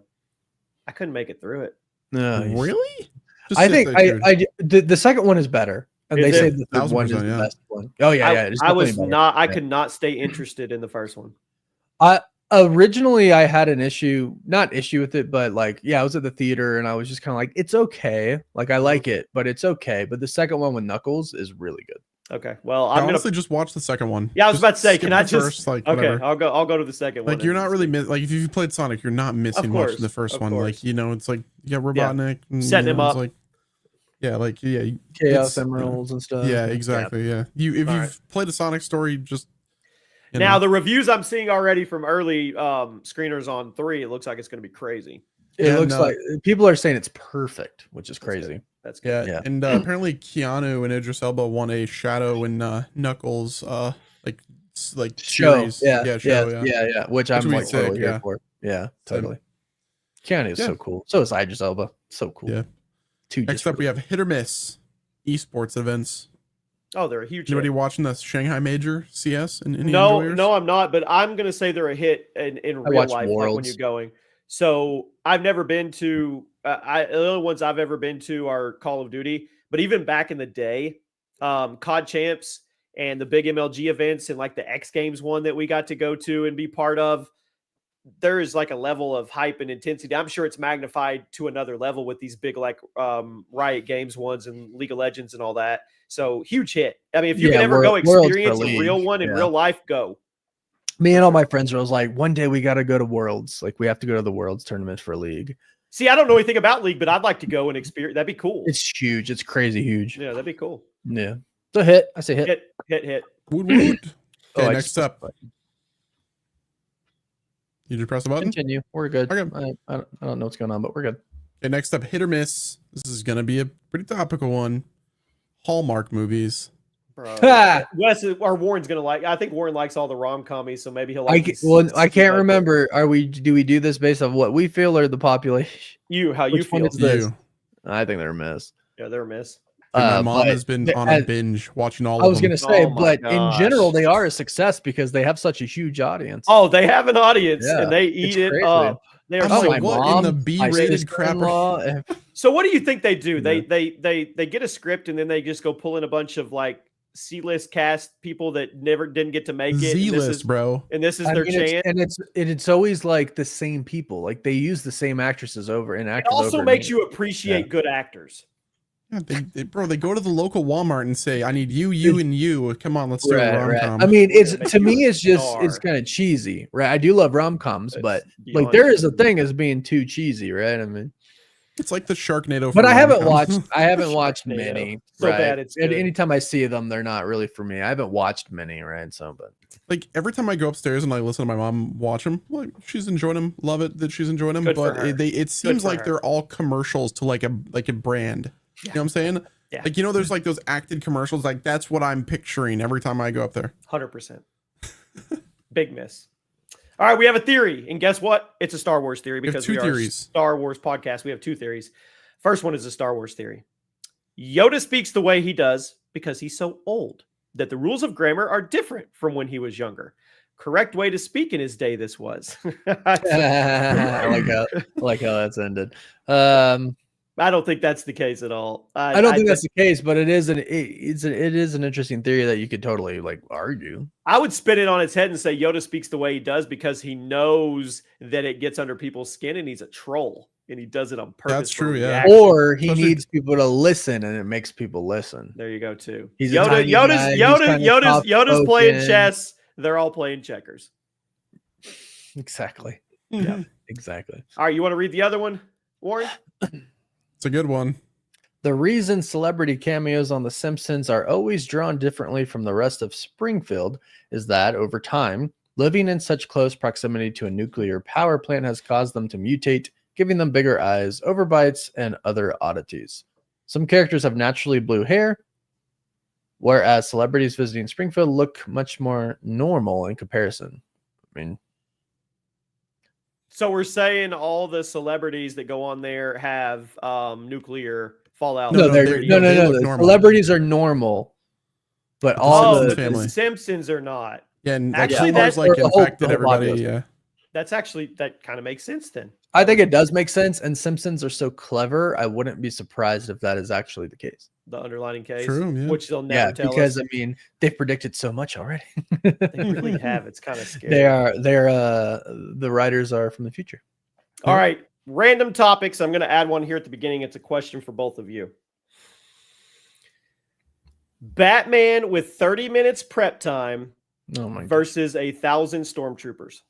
Speaker 2: I couldn't make it through it.
Speaker 1: No,
Speaker 3: really?
Speaker 1: I think the second one is better, and they say the third one is the best one. Oh yeah,
Speaker 2: I could not stay interested in the first one.
Speaker 1: Originally, I had an issue with it, but like, I was at the theater and I was just kind of like, it's okay. Like, I like it, but it's okay. But the second one with Knuckles is really good.
Speaker 2: Okay. Well,
Speaker 3: I'm gonna just watch the second one.
Speaker 2: Yeah, I was about to say, can I just
Speaker 3: first, like,
Speaker 2: okay?
Speaker 3: Whatever.
Speaker 2: I'll go to the second one.
Speaker 3: Like, you're not really like if you've played Sonic, you're not missing much in the first one. Like, you know, it's like you got Robotnik
Speaker 2: setting him up.
Speaker 3: Like,
Speaker 1: Chaos Emeralds and stuff.
Speaker 3: Yeah, exactly. Yeah, if you've played a Sonic story, just
Speaker 2: now the reviews I'm seeing already from early screeners on 3, it looks like it's going to be crazy.
Speaker 1: It looks like people are saying it's perfect, which is crazy.
Speaker 2: That's good.
Speaker 3: Yeah. And apparently Keanu and Idris Elba won a Shadow and Knuckles like series.
Speaker 1: Yeah. Which I'm like totally here for. Yeah, totally. Keanu is so cool. So is Idris Elba. So cool.
Speaker 3: Yeah. Next up, we have hit or miss esports events.
Speaker 2: Oh, they're a huge.
Speaker 3: Anybody watching the Shanghai Major CS?
Speaker 2: No, I'm not. But I'm gonna say they're a hit in real life, like when you're going. So I've never been to. The only ones I've ever been to are Call of Duty. But even back in the day, COD Champs and the big MLG events and like the X Games one that we got to go to and be part of, there is like a level of hype and intensity. I'm sure it's magnified to another level with these big like Riot Games ones and League of Legends and all that. So huge hit. I mean, if you can ever go experience a real one in real life, go.
Speaker 1: Me and all my friends was like, one day we got to go to Worlds. Like we have to go to the Worlds tournament for League.
Speaker 2: See, I don't know anything about League, but I'd like to go and experience. That'd be cool.
Speaker 1: It's huge. It's crazy huge.
Speaker 2: Yeah, that'd be cool.
Speaker 1: Yeah. So hit. I say hit.
Speaker 2: Hit.
Speaker 3: Okay, next up. You just press the button?
Speaker 1: Continue. We're good.
Speaker 3: Okay.
Speaker 1: I don't know what's going on, but we're good.
Speaker 3: Okay, next up, hit or miss. This is going to be a pretty topical one. Hallmark movies.
Speaker 2: Wes or Warren's gonna like. I think Warren likes all the rom-commies, so maybe he'll like.
Speaker 1: I can't remember. Do we do this based on what we feel or the population?
Speaker 2: How you feel?
Speaker 1: I think they're a miss.
Speaker 2: Yeah, they're a miss.
Speaker 3: My mom has been on a binge watching all of them.
Speaker 1: I was going to say, but in general, they are a success because they have such a huge audience.
Speaker 2: Oh, they have an audience and they eat it up. They are
Speaker 3: like, what in the B-rated crap?
Speaker 2: So what do you think they do? They get a script and then they just go pull in a bunch of like C-list cast people that never didn't get to make it.
Speaker 3: Z-list, bro.
Speaker 2: And this is their chance.
Speaker 1: It's always like the same people. Like they use the same actresses over and actors.
Speaker 2: It also makes you appreciate good actors.
Speaker 3: Yeah, they go to the local Walmart and say, "I need you, you, and you. Come on, let's do a rom-com."
Speaker 1: I mean, it's kind of cheesy, right? I do love rom-coms, but like there is a thing as being too cheesy, right? I mean,
Speaker 3: it's like the Sharknado.
Speaker 1: But I haven't watched many.
Speaker 2: So bad it's good.
Speaker 1: Anytime I see them, they're not really for me. I haven't watched many, right? So, but
Speaker 3: like every time I go upstairs and I listen to my mom watch them, like she's enjoying them, love it that she's enjoying them. But it seems like they're all commercials to like a brand. You know what I'm saying?
Speaker 2: Yeah.
Speaker 3: Like, there's like those acted commercials. Like that's what I'm picturing every time I go up there.
Speaker 2: 100%. Big miss. All right, we have a theory, and guess what? It's a Star Wars theory because we are a Star Wars podcast. We have two theories. First one is a Star Wars theory. Yoda speaks the way he does because he's so old that the rules of grammar are different from when he was younger. Correct way to speak in his day this was.
Speaker 1: I like how that's ended.
Speaker 2: I don't think that's the case at all.
Speaker 1: I don't think that's the case, but it is an interesting theory that you could totally like argue.
Speaker 2: I would spin it on its head and say Yoda speaks the way he does because he knows that it gets under people's skin and he's a troll and he does it on purpose.
Speaker 3: That's true, yeah.
Speaker 1: Or he needs people to listen and it makes people listen.
Speaker 2: There you go too.
Speaker 1: He's
Speaker 2: Yoda's playing chess. They're all playing checkers.
Speaker 1: Exactly.
Speaker 2: Yeah.
Speaker 1: Exactly.
Speaker 2: All right, you want to read the other one, Warren?
Speaker 3: It's a good one.
Speaker 1: The reason celebrity cameos on The Simpsons are always drawn differently from the rest of Springfield is that, over time, living in such close proximity to a nuclear power plant has caused them to mutate, giving them bigger eyes, overbites, and other oddities. Some characters have naturally blue hair, whereas celebrities visiting Springfield look much more normal in comparison. I mean,
Speaker 2: so we're saying all the celebrities that go on there have nuclear fallout.
Speaker 1: No. The celebrities are normal, but all
Speaker 2: the Simpsons are not.
Speaker 3: Yeah, and actually, that's like infected everybody. Yeah,
Speaker 2: that kind of makes sense then.
Speaker 1: I think it does make sense, and Simpsons are so clever. I wouldn't be surprised if that is actually the case.
Speaker 2: The underlining case,
Speaker 3: true, yeah.
Speaker 2: Which they'll never tell
Speaker 1: because
Speaker 2: us.
Speaker 1: I mean they've predicted so much already.
Speaker 2: They really have. It's kind of scary.
Speaker 1: The writers are from the future.
Speaker 2: All right, random topics. I'm going to add one here at the beginning. It's a question for both of you. Batman with 30 minutes prep time versus 1,000 Stormtroopers.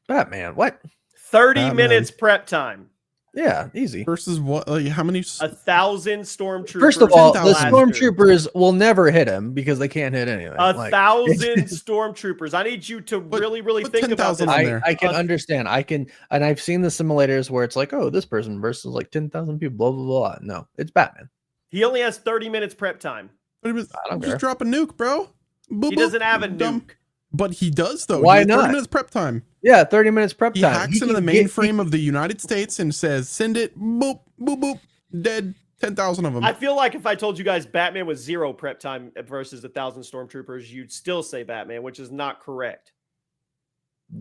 Speaker 1: Batman, what?
Speaker 2: 30 minutes prep time.
Speaker 1: Yeah, easy.
Speaker 3: Versus what? Like how many?
Speaker 2: 1,000 Stormtroopers.
Speaker 1: First of all, the Stormtroopers will never hit him because they can't hit anything.
Speaker 2: 1,000 Stormtroopers. I need you to really think about this.
Speaker 1: I can understand. And I've seen the simulators where it's like, oh, this person versus like 10,000 people. Blah blah blah. No, it's Batman.
Speaker 2: He only has 30 minutes prep time.
Speaker 3: I don't care. Just drop a nuke, bro.
Speaker 2: Boop, he doesn't have a nuke.
Speaker 3: But he does, though.
Speaker 1: Why not?
Speaker 3: 30 minutes prep time.
Speaker 1: Yeah, 30 minutes prep time.
Speaker 3: He hacks into the mainframe of the United States and says, send it, boop, boop, boop, dead, 10,000 of them.
Speaker 2: I feel like if I told you guys Batman was 0 prep time versus 1,000 Stormtroopers, you'd still say Batman, which is not correct.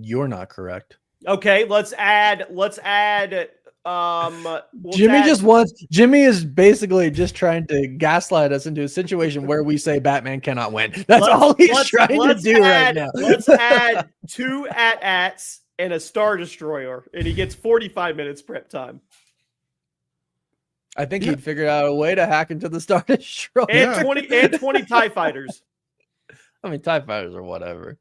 Speaker 1: You're not correct.
Speaker 2: Okay, let's add
Speaker 1: Jimmy is basically just trying to gaslight us into a situation where we say Batman cannot win. That's all he's trying to do right now.
Speaker 2: Let's add 2 AT-ATs and a Star Destroyer, and he gets 45 minutes prep time.
Speaker 1: I think he'd figured out a way to hack into the Star Destroyer.
Speaker 2: And 20 TIE fighters.
Speaker 1: I mean, TIE fighters or whatever.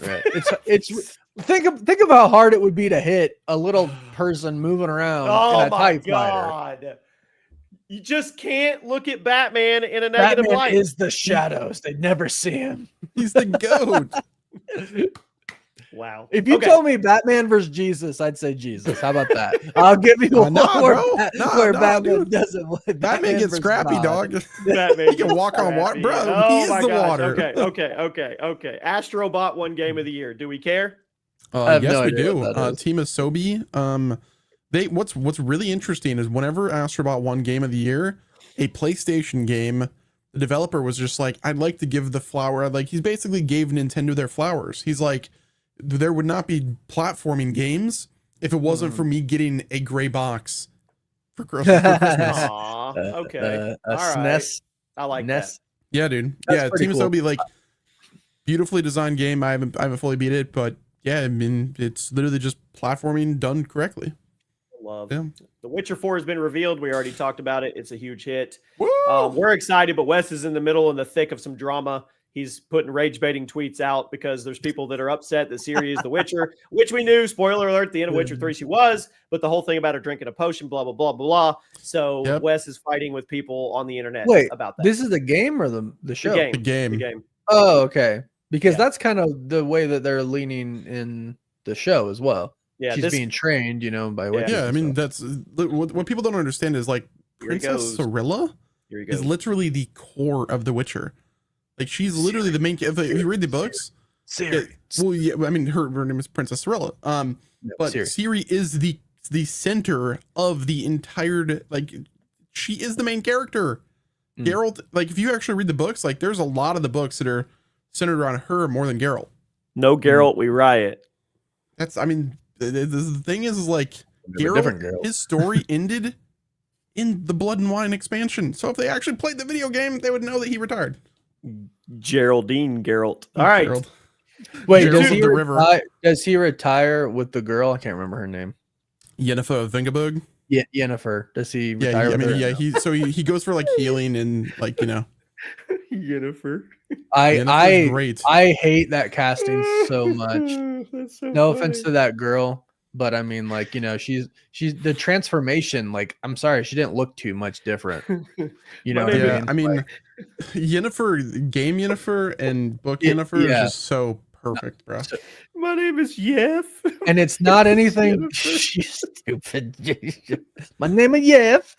Speaker 1: Right. It's think of how hard it would be to hit a little person moving around in a TIE fighter.
Speaker 2: You just can't look at Batman in a negative light.
Speaker 1: Batman is the shadows. They'd never see him.
Speaker 3: He's the goat.
Speaker 2: Wow.
Speaker 1: If you told me Batman versus Jesus, I'd say Jesus. How about that? I'll give you one where Batman doesn't win.
Speaker 3: Batman gets scrappy, dog.
Speaker 2: Batman
Speaker 3: he can walk on water. Bro, he is the water.
Speaker 2: Okay. Astrobot won Game of the Year. Do we care?
Speaker 3: Yes, we do. Team of Sobi. What's really interesting is whenever Astrobot won Game of the Year, a PlayStation game, the developer was just like, I'd like to give the flower. Like, he basically gave Nintendo their flowers. He's like, there would not be platforming games if it wasn't for me getting a gray box for Christmas.
Speaker 2: Aww, okay. All right.
Speaker 1: SNES.
Speaker 2: I like that.
Speaker 3: Yeah, dude.
Speaker 1: That's
Speaker 3: it seems
Speaker 1: cool.
Speaker 3: to be like beautifully designed game. I haven't fully beat it, but yeah, I mean, it's literally just platforming done correctly.
Speaker 2: Love. Yeah. The Witcher 4 has been revealed. We already talked about it. It's a huge hit. We're excited, but Wes is in the thick of some drama. He's putting rage baiting tweets out because there's people that are upset that Ciri is the Witcher, which we knew. Spoiler alert, the end of Witcher 3, she was, but the whole thing about her drinking a potion, blah, blah, blah, blah. So Wes is fighting with people on the internet about that.
Speaker 1: This is the game or the show?
Speaker 3: The game.
Speaker 1: Oh, okay. Because that's kind of the way that they're leaning in the show as well. Yeah, she's being trained, by witches.
Speaker 3: Yeah, I mean, that's what people don't understand is like Princess Cirilla is literally the core of The Witcher. Like she's literally the main. If you read the books, Ciri. I mean, her name is Princess Cirilla. But Ciri is the center of the entire. Like, she is the main character. Geralt. Like, if you actually read the books, like, there's a lot of the books that are centered around her more than Geralt.
Speaker 2: No Geralt, we riot.
Speaker 3: That's. I mean, the thing is like Geralt. His story ended in the Blood and Wine expansion. So if they actually played the video game, they would know that he retired.
Speaker 2: Geraldine Geralt. All right.
Speaker 3: Gerald.
Speaker 1: Wait, does he retire with the girl? I can't remember her name.
Speaker 3: Yennefer Vengerberg.
Speaker 1: Yeah, Yennefer. Does he retire?
Speaker 3: He goes for like healing and like,
Speaker 2: Yennefer.
Speaker 1: I hate that casting so much. No offense to that girl, but I mean, like, she's the transformation. Like, I'm sorry, she didn't look too much different.
Speaker 3: I mean, Yennefer, game Yennefer and book Yennefer is just so perfect, bro.
Speaker 2: My name is Yef,
Speaker 1: and it's not anything. She's stupid. My name is Yef.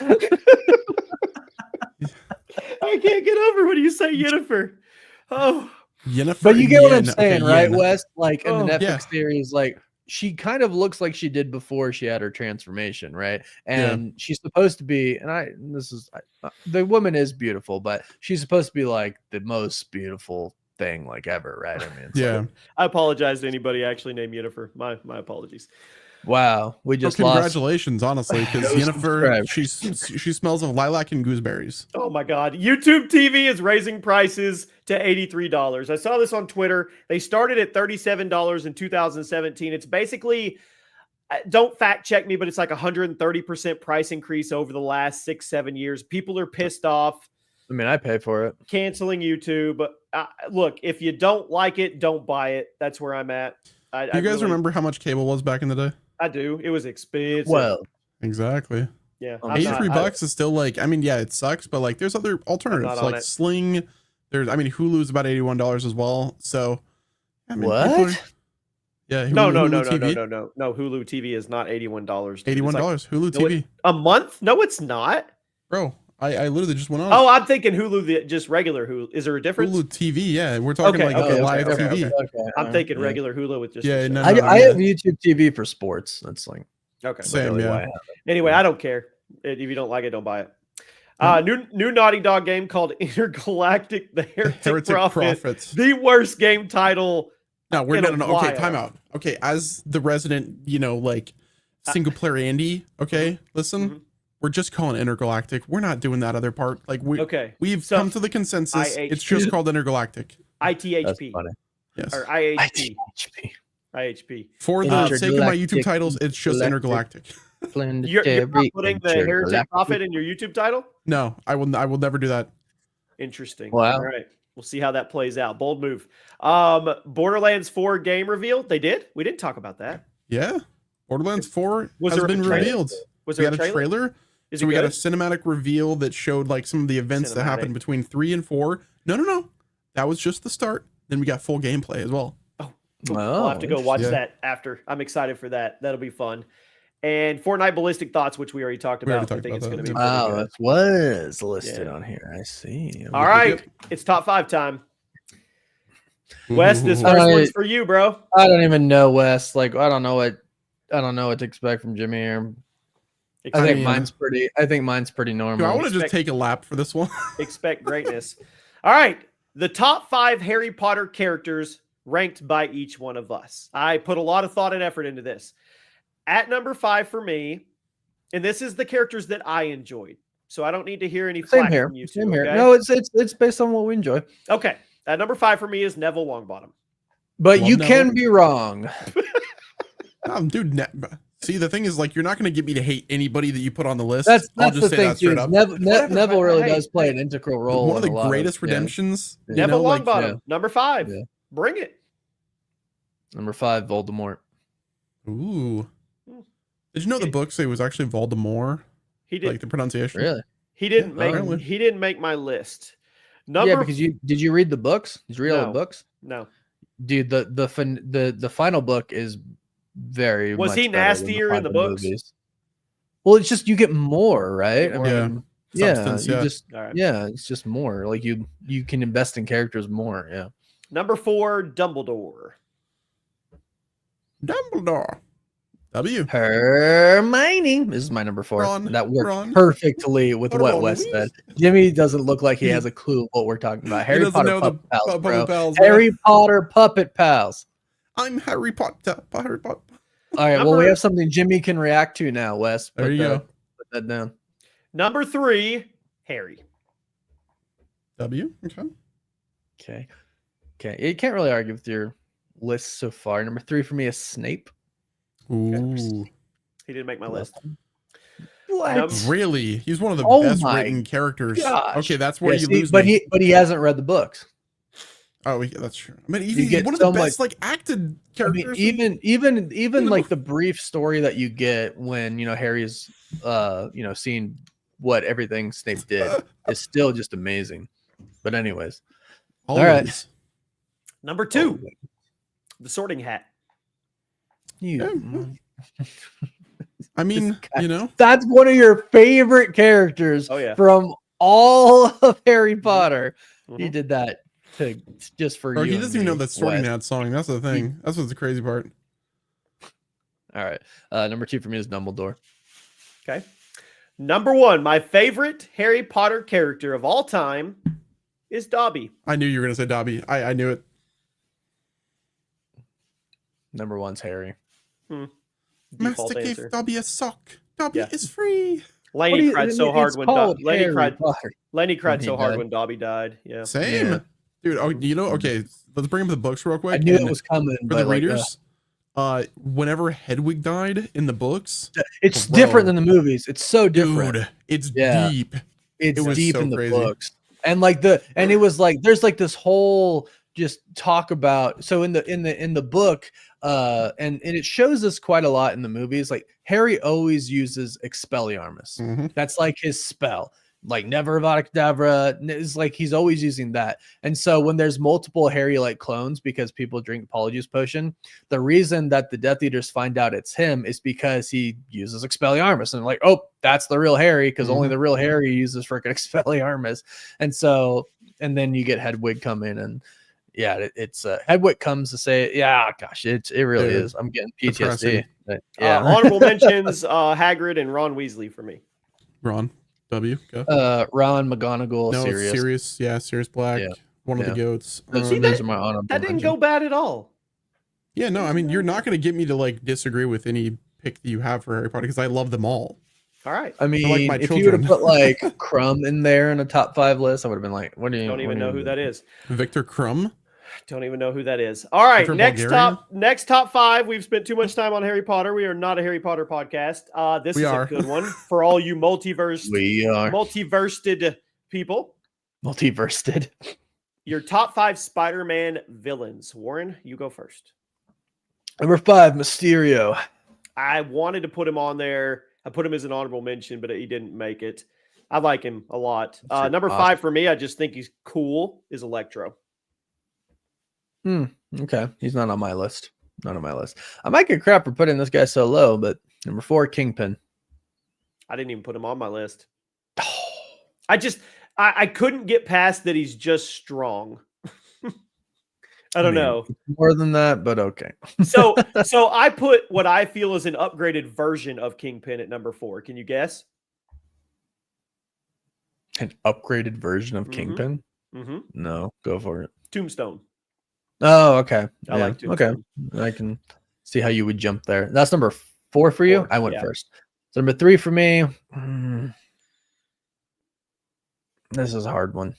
Speaker 2: I can't get over when you say Yennefer. Oh,
Speaker 3: Yennefer.
Speaker 1: But you get what I'm saying, right, Wes? Like in the Netflix series, like she kind of looks like she did before she had her transformation, right? And she's supposed to be, the woman is beautiful, but she's supposed to be like the most beautiful thing like ever, right? I mean,
Speaker 2: I apologize to anybody actually named Yennefer. My apologies.
Speaker 1: Wow, we just
Speaker 3: congratulations, honestly, because Yennefer, she smells of lilac and gooseberries.
Speaker 2: Oh my God, YouTube TV is raising prices to $83. I saw this on Twitter. They started at $37 in 2017. It's basically, don't fact check me, but it's like 130% price increase over the last 6-7 years. People are pissed off.
Speaker 1: I mean, I pay for it.
Speaker 2: Canceling YouTube. Look, if you don't like it, don't buy it. That's where I'm at.
Speaker 3: You guys remember how much cable was back in the day?
Speaker 2: I do. It was expensive.
Speaker 1: Well,
Speaker 3: exactly.
Speaker 2: Yeah.
Speaker 3: $83 is still like, I mean, yeah, it sucks, but like there's other alternatives like Sling. Hulu's about $81 as well. So, I mean,
Speaker 1: what?
Speaker 2: Hulu, no. Hulu TV is not $81.
Speaker 3: $81. Like, Hulu TV.
Speaker 2: A month? No, it's not.
Speaker 3: Bro, I literally just went on.
Speaker 2: Oh, I'm thinking Hulu, just regular Hulu. Is there a difference?
Speaker 3: Hulu TV, yeah. We're talking live TV.
Speaker 2: Okay. I'm thinking regular Hulu with just.
Speaker 3: Yeah,
Speaker 1: I have YouTube TV for sports. That's like
Speaker 2: okay.
Speaker 3: Same,
Speaker 2: really anyway, I don't care. If you don't like it, don't buy it. New Naughty Dog game called Intergalactic: The Heretic Prophets. The worst game title.
Speaker 3: No, we're no. Okay, time out. Okay, as the resident, single player Andy. Okay, listen. Mm-hmm. We're just calling Intergalactic. We're not doing that other part. Like we've come to the consensus. It's just called Intergalactic.
Speaker 2: ITHP.
Speaker 3: Yes.
Speaker 2: Or IHP. IHP.
Speaker 3: For the sake of my YouTube titles, it's just Intergalactic.
Speaker 2: You're not putting the Heretic Prophet in your YouTube title?
Speaker 3: No, I will never do that.
Speaker 2: Interesting.
Speaker 1: Wow.
Speaker 2: All right. We'll see how that plays out. Bold move. Borderlands 4 game reveal. They did? We didn't talk about that.
Speaker 3: Yeah. Borderlands 4 has been revealed.
Speaker 2: Was there a
Speaker 3: trailer? So we got a cinematic reveal that showed like some of the events that happened between 3 and 4. No. That was just the start. Then we got full gameplay as well.
Speaker 2: Oh, we'll have to go watch that after. I'm excited for that. That'll be fun. And Fortnite Ballistic Thoughts, which we already talked about. I think it's going to be
Speaker 1: wow, that was listed on here. I see.
Speaker 2: All right. It's top 5 time. Wes, this first one's for you, bro.
Speaker 1: I don't even know, Wes. Like, I don't know what to expect from Jimmy here. I think mine's pretty normal.
Speaker 3: Dude, I want to just take a lap for this one.
Speaker 2: Expect greatness. All right. The top 5 Harry Potter characters ranked by each one of us. I put a lot of thought and effort into this. At number 5 for me, and this is the characters that I enjoyed. so I don't need to hear any
Speaker 1: Same
Speaker 2: flack
Speaker 1: here.
Speaker 2: from you two.
Speaker 1: Same here.
Speaker 2: Okay?
Speaker 1: No, it's based on what we enjoy.
Speaker 2: Okay. Number 5 for me is Neville Longbottom.
Speaker 1: But
Speaker 3: Well,
Speaker 1: you
Speaker 3: no.
Speaker 1: can be wrong.
Speaker 3: Dude, see, the thing is, like, you're not going to get me to hate anybody that you put on the list.
Speaker 1: That's
Speaker 3: I'll just
Speaker 1: the
Speaker 3: say
Speaker 1: thing,
Speaker 3: that straight
Speaker 1: dude.
Speaker 3: up.
Speaker 1: Neville really does play an integral role.
Speaker 3: One of the
Speaker 1: in a lot
Speaker 3: greatest redemptions. You
Speaker 2: Neville
Speaker 3: know,
Speaker 2: Longbottom, number 5.
Speaker 1: Yeah.
Speaker 2: Bring it.
Speaker 1: Number 5, Voldemort.
Speaker 3: Ooh. Did you know the book say it was actually Voldemort?
Speaker 2: He did.
Speaker 3: Like the pronunciation.
Speaker 1: Really?
Speaker 2: He didn't
Speaker 3: apparently.
Speaker 2: make my list.
Speaker 1: Yeah, because did you read the books? Did you read all the books?
Speaker 2: No.
Speaker 1: Dude, the final book is very.
Speaker 2: Was
Speaker 1: much
Speaker 2: he
Speaker 1: better than
Speaker 2: nastier in the books?
Speaker 1: movies. Well, it's just you get more, right? I mean,
Speaker 3: Substance,
Speaker 1: you just it's just more. Like you can invest in characters more. Yeah.
Speaker 2: Number 4, Dumbledore.
Speaker 3: W.
Speaker 1: Hermione. This is my number 4.
Speaker 3: Ron,
Speaker 1: that worked perfectly with what Wes said. Jimmy doesn't look like he has a clue what we're talking about. Harry Potter puppet pals, bro. Harry Potter puppet pals.
Speaker 3: I'm Harry Potter. Harry Potter.
Speaker 1: All right. Well, we have something Jimmy can react to now, Wes.
Speaker 3: There you go.
Speaker 1: Put that down.
Speaker 2: Number 3, Harry.
Speaker 3: W.
Speaker 1: Okay. You can't really argue with your list so far. Number 3 for me is Snape.
Speaker 3: Ooh.
Speaker 2: He didn't make my list.
Speaker 1: What?
Speaker 3: Really? He's one of the best written characters.
Speaker 1: Gosh.
Speaker 3: Okay, that's where you lose
Speaker 1: but
Speaker 3: me.
Speaker 1: he hasn't read the books.
Speaker 3: Oh, yeah, that's true. I mean, he's one of the best like acted characters.
Speaker 1: I mean, even like the brief story that you get when Harry's seeing what everything Snape did is still just amazing. But anyways,
Speaker 3: Always.
Speaker 1: All right.
Speaker 2: Number 2, the Sorting Hat.
Speaker 3: I mean,
Speaker 1: that's one of your favorite characters from all of Harry Potter. He did that just for you.
Speaker 3: He doesn't even know the Sorting Hat song. That's the thing. That's what's the crazy part.
Speaker 1: All right. Number 2 for me is Dumbledore.
Speaker 2: Okay. Number 1, my favorite Harry Potter character of all time is Dobby.
Speaker 3: I knew you were going to say Dobby. I knew it.
Speaker 1: Number 1's Harry.
Speaker 3: Master gave Dobby a sock. Dobby is free.
Speaker 2: Lenny cried so hard when Lenny cried so hard when Dobby died. Yeah.
Speaker 3: Same. Yeah. Dude, okay, let's bring up the books real quick.
Speaker 1: I knew it was coming.
Speaker 3: For the readers, whenever Hedwig died in the books,
Speaker 1: it's different than the movies. It's so different.
Speaker 3: Dude, it's deep.
Speaker 1: It's deep in the books. And it was like there's like this whole just talk about in the book and it shows us quite a lot in the movies. Like Harry always uses Expelliarmus.
Speaker 3: Mm-hmm.
Speaker 1: That's like his spell. Like never Avada Kedavra is like he's always using that. And so when there's multiple Harry like clones because people drink Polyjuice potion, the reason that the Death Eaters find out it's him is because he uses Expelliarmus and like, oh, that's the real Harry because only the real Harry uses freaking Expelliarmus. And then you get Hedwig come in and it's Hedwig comes to say, it really is. I'm getting PTSD.
Speaker 2: Honorable mentions: Hagrid and Ron Weasley for me.
Speaker 3: Ron W. Go.
Speaker 1: Ron McGonagall.
Speaker 3: Sirius Black. Yeah. One of the goats.
Speaker 1: Those are my honorable.
Speaker 2: That didn't go bad at all.
Speaker 3: Yeah, no, I mean you're not going to get me to like disagree with any pick that you have for Harry Potter because I love them all.
Speaker 2: All right.
Speaker 1: I mean, if you would have put like Crumb in there in a top 5 list, I would have been like, "What do you?"
Speaker 2: Don't even know who that is.
Speaker 3: Victor Crumb.
Speaker 2: Don't even know who that is. All right, next top 5. We've spent too much time on Harry Potter. We are not a Harry Potter podcast. This is a good one for all you multiversed people.
Speaker 1: Multiversed.
Speaker 2: Your top 5 Spider-Man villains. Warren, you go first.
Speaker 1: Number 5, Mysterio.
Speaker 2: I wanted to put him on there. I put him as an honorable mention, but he didn't make it. I like him a lot. Number 5 for me, I just think he's cool, is Electro.
Speaker 1: Okay. He's not on my list. Not on my list. I might get crap for putting this guy so low, but number 4, Kingpin.
Speaker 2: I didn't even put him on my list. I couldn't get past that he's just strong. I don't know.
Speaker 1: More than that, but okay.
Speaker 2: So I put what I feel is an upgraded version of Kingpin at number 4. Can you guess?
Speaker 1: An upgraded version of Kingpin?
Speaker 2: Mm-hmm.
Speaker 1: No, go for it.
Speaker 2: Tombstone.
Speaker 1: Oh, okay.
Speaker 2: I like Tombstone.
Speaker 1: Okay. I can see how you would jump there. That's number 4 for you? I went first. So number 3 for me. This is a hard one.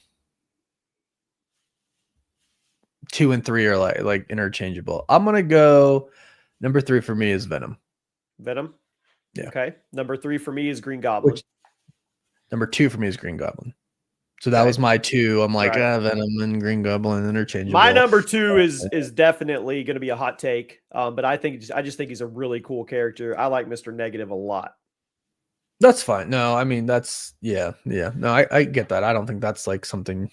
Speaker 1: 2 and 3 are like interchangeable. I'm gonna go. Number 3 for me is Venom.
Speaker 2: Venom.
Speaker 1: Yeah.
Speaker 2: Okay. Number 3 for me is Green Goblin.
Speaker 1: Number 2 for me is Green Goblin. So that was my 2. I'm like, Venom and Green Goblin interchangeable.
Speaker 2: My number 2 is definitely going to be a hot take, but I just think he's a really cool character. I like Mr. Negative a lot.
Speaker 1: That's fine. No, I mean yeah. No, I get that. I don't think that's like something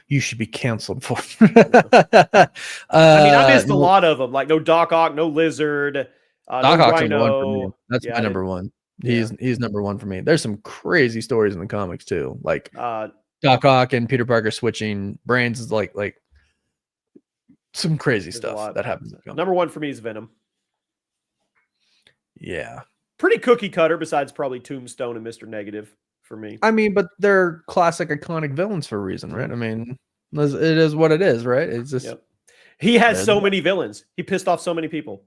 Speaker 1: you should be canceled for.
Speaker 2: I mean, I missed a lot of them. Like no Doc Ock, no Lizard.
Speaker 1: Doc Ock's number 1 for me. That's my number 1. He's number 1 for me. There's some crazy stories in the comics too, like Doc Ock and Peter Parker switching brains is like some crazy stuff that happens.
Speaker 2: Number 1 for me is Venom.
Speaker 1: Yeah.
Speaker 2: Pretty cookie cutter besides probably Tombstone and Mr. Negative for me.
Speaker 1: I mean, but they're classic iconic villains for a reason, right? I mean, it is what it is, right? It's just
Speaker 2: he has so many villains. He pissed off so many people.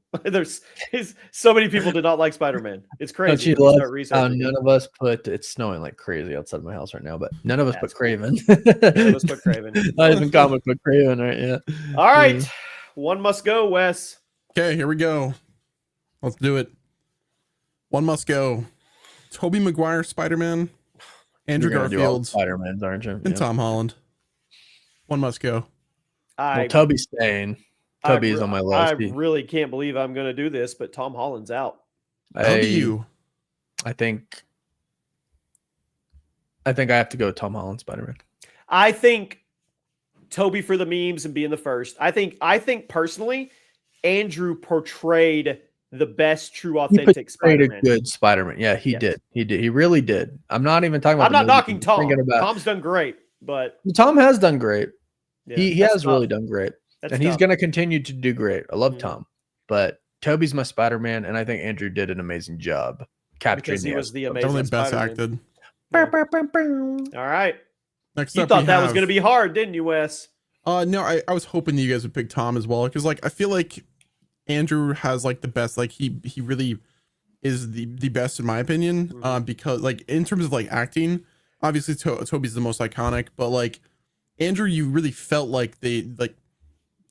Speaker 2: So many people did not like Spider-Man. It's crazy.
Speaker 1: None of us it's snowing like crazy outside of my house right now, but none of us put Kraven.
Speaker 2: None of us put Kraven.
Speaker 1: Not even comic book Kraven, right? Yeah.
Speaker 2: All right. One must go, Wes.
Speaker 3: Okay, here we go. Let's do it. One must go. Tobey Maguire, Spider-Man. Andrew Garfield,
Speaker 1: Spider-Man, aren't you?
Speaker 3: And Tom Holland. One must go.
Speaker 1: Toby's staying. Toby's on my list.
Speaker 2: I really can't believe I'm going to do this, but Tom Holland's out.
Speaker 3: How do you?
Speaker 1: I think I have to go Tom Holland Spider-Man.
Speaker 2: I think Toby for the memes and being the first. I think personally, Andrew portrayed the best, true, authentic Spider-Man.
Speaker 1: A good Spider-Man. Yeah, he did. He did. He really did. I'm not even talking about.
Speaker 2: I'm not knocking Tom. Tom's done great, but
Speaker 1: Tom has done great. Yeah, he has really done great. And he's going to continue to do great. I love Tom, but Toby's my Spider-Man, and I think Andrew did an amazing job capturing.
Speaker 2: Because he was the amazing
Speaker 3: best
Speaker 2: Spider-Man.
Speaker 3: acted.
Speaker 2: Yeah. All right.
Speaker 3: Next
Speaker 2: you thought that was going to be hard, didn't you, Wes?
Speaker 3: No, I was hoping that you guys would pick Tom as well, because I feel like Andrew has the best. He really is the best in my opinion. Because in terms of acting, obviously Toby's the most iconic, but Andrew, you really felt like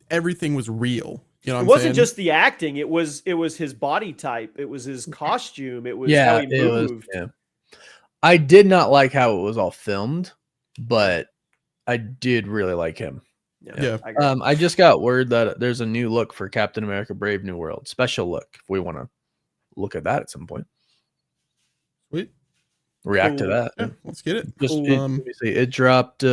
Speaker 3: everything was real. You know,
Speaker 2: it wasn't just the acting; it was his body type, it was his costume, it was how he moved.
Speaker 1: I did not like how it was all filmed, but I did really like him.
Speaker 3: Yeah.
Speaker 1: I just got word that there's a new look for Captain America: Brave New World, special look. If we want to look at that at some point,
Speaker 3: sweet.
Speaker 1: React to that.
Speaker 3: Yeah, let's get it.
Speaker 1: Let me see. It dropped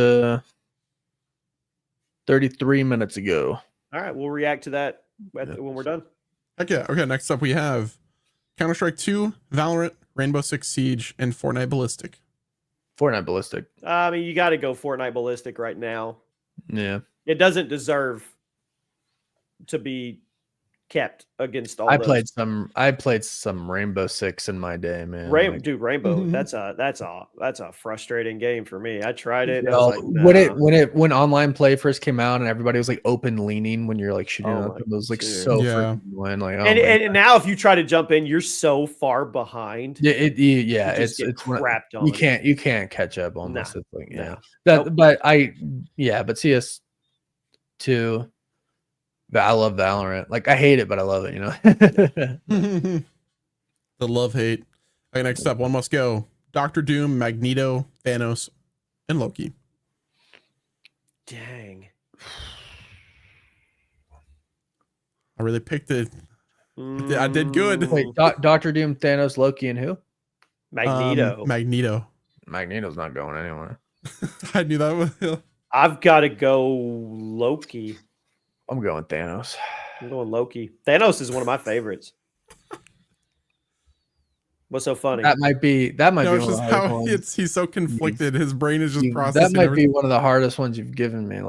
Speaker 1: 33 minutes ago.
Speaker 2: All right, we'll react to that when we're done.
Speaker 3: Okay. Next up, we have Counter-Strike 2, Valorant, Rainbow Six Siege, and Fortnite Ballistic.
Speaker 1: Fortnite Ballistic.
Speaker 2: I mean, you got to go Fortnite Ballistic right now.
Speaker 1: Yeah.
Speaker 2: It doesn't deserve to be kept against all.
Speaker 1: I played some Rainbow Six in my day, man.
Speaker 2: Rainbow. That's a frustrating game for me. I tried it.
Speaker 1: I was like, when online play first came out and everybody was open leaning when you're shooting up, it was freaking annoying.
Speaker 2: And now if you try to jump in, you're so far behind.
Speaker 1: It's
Speaker 2: crapped on.
Speaker 1: You can't catch up almost.
Speaker 2: Nah.
Speaker 1: But CS2. I love Valorant. I hate it, but I love it,
Speaker 3: The love-hate. Okay, next up, one must go. Dr. Doom, Magneto, Thanos, and Loki.
Speaker 2: Dang.
Speaker 3: I really picked it. I did good.
Speaker 1: Wait, Dr. Doom, Thanos, Loki, and who?
Speaker 2: Magneto.
Speaker 3: Magneto.
Speaker 1: Magneto's not going anywhere.
Speaker 3: I knew that was...
Speaker 2: I've got to go Loki.
Speaker 1: I'm going Thanos.
Speaker 2: I'm going Loki. Thanos is one of my favorites. What's so funny?
Speaker 1: That might be one of
Speaker 3: the how he's so conflicted. His brain is just processing.
Speaker 1: That might be one of the hardest ones you've given me.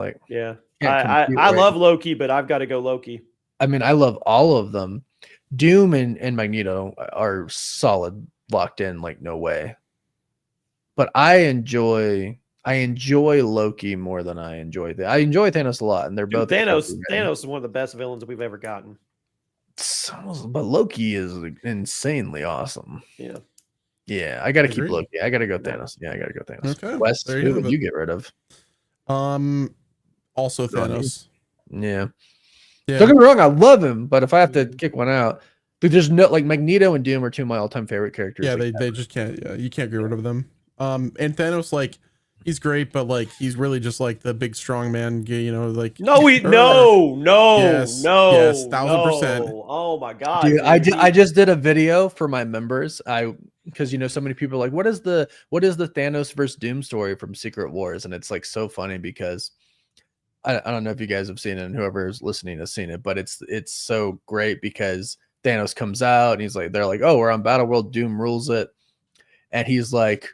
Speaker 2: I love Loki, but I've got to go Loki.
Speaker 1: I mean, I love all of them. Doom and Magneto are solid, locked in, no way. But I enjoy Loki more than I enjoy I enjoy Thanos a lot, and they're both
Speaker 2: Thanos is one of the best villains we've ever gotten.
Speaker 1: But Loki is insanely awesome.
Speaker 2: Yeah.
Speaker 1: Yeah, I gotta keep looking. I gotta go Thanos. Yeah, I gotta go Thanos.
Speaker 3: Okay.
Speaker 1: West, who would you get rid of?
Speaker 3: Also Thanos.
Speaker 1: Yeah. Don't get me wrong, I love him, but if I have to kick one out, dude, there's no like Magneto and Doom are two of my all-time favorite characters.
Speaker 3: Yeah, they just can't. Yeah, you can't get rid of them. And Thanos, like, he's great, but like he's really just like the big strong man. You know, like
Speaker 2: no, 1,000%. Oh my god,
Speaker 1: dude, I just did a video for my members. Because so many people are like, what is the Thanos versus Doom story from Secret Wars? And it's like so funny because I don't know if you guys have seen it and whoever is listening has seen it, but it's so great because Thanos comes out and he's like, they're like, oh, we're on Battleworld, Doom rules it. And he's like,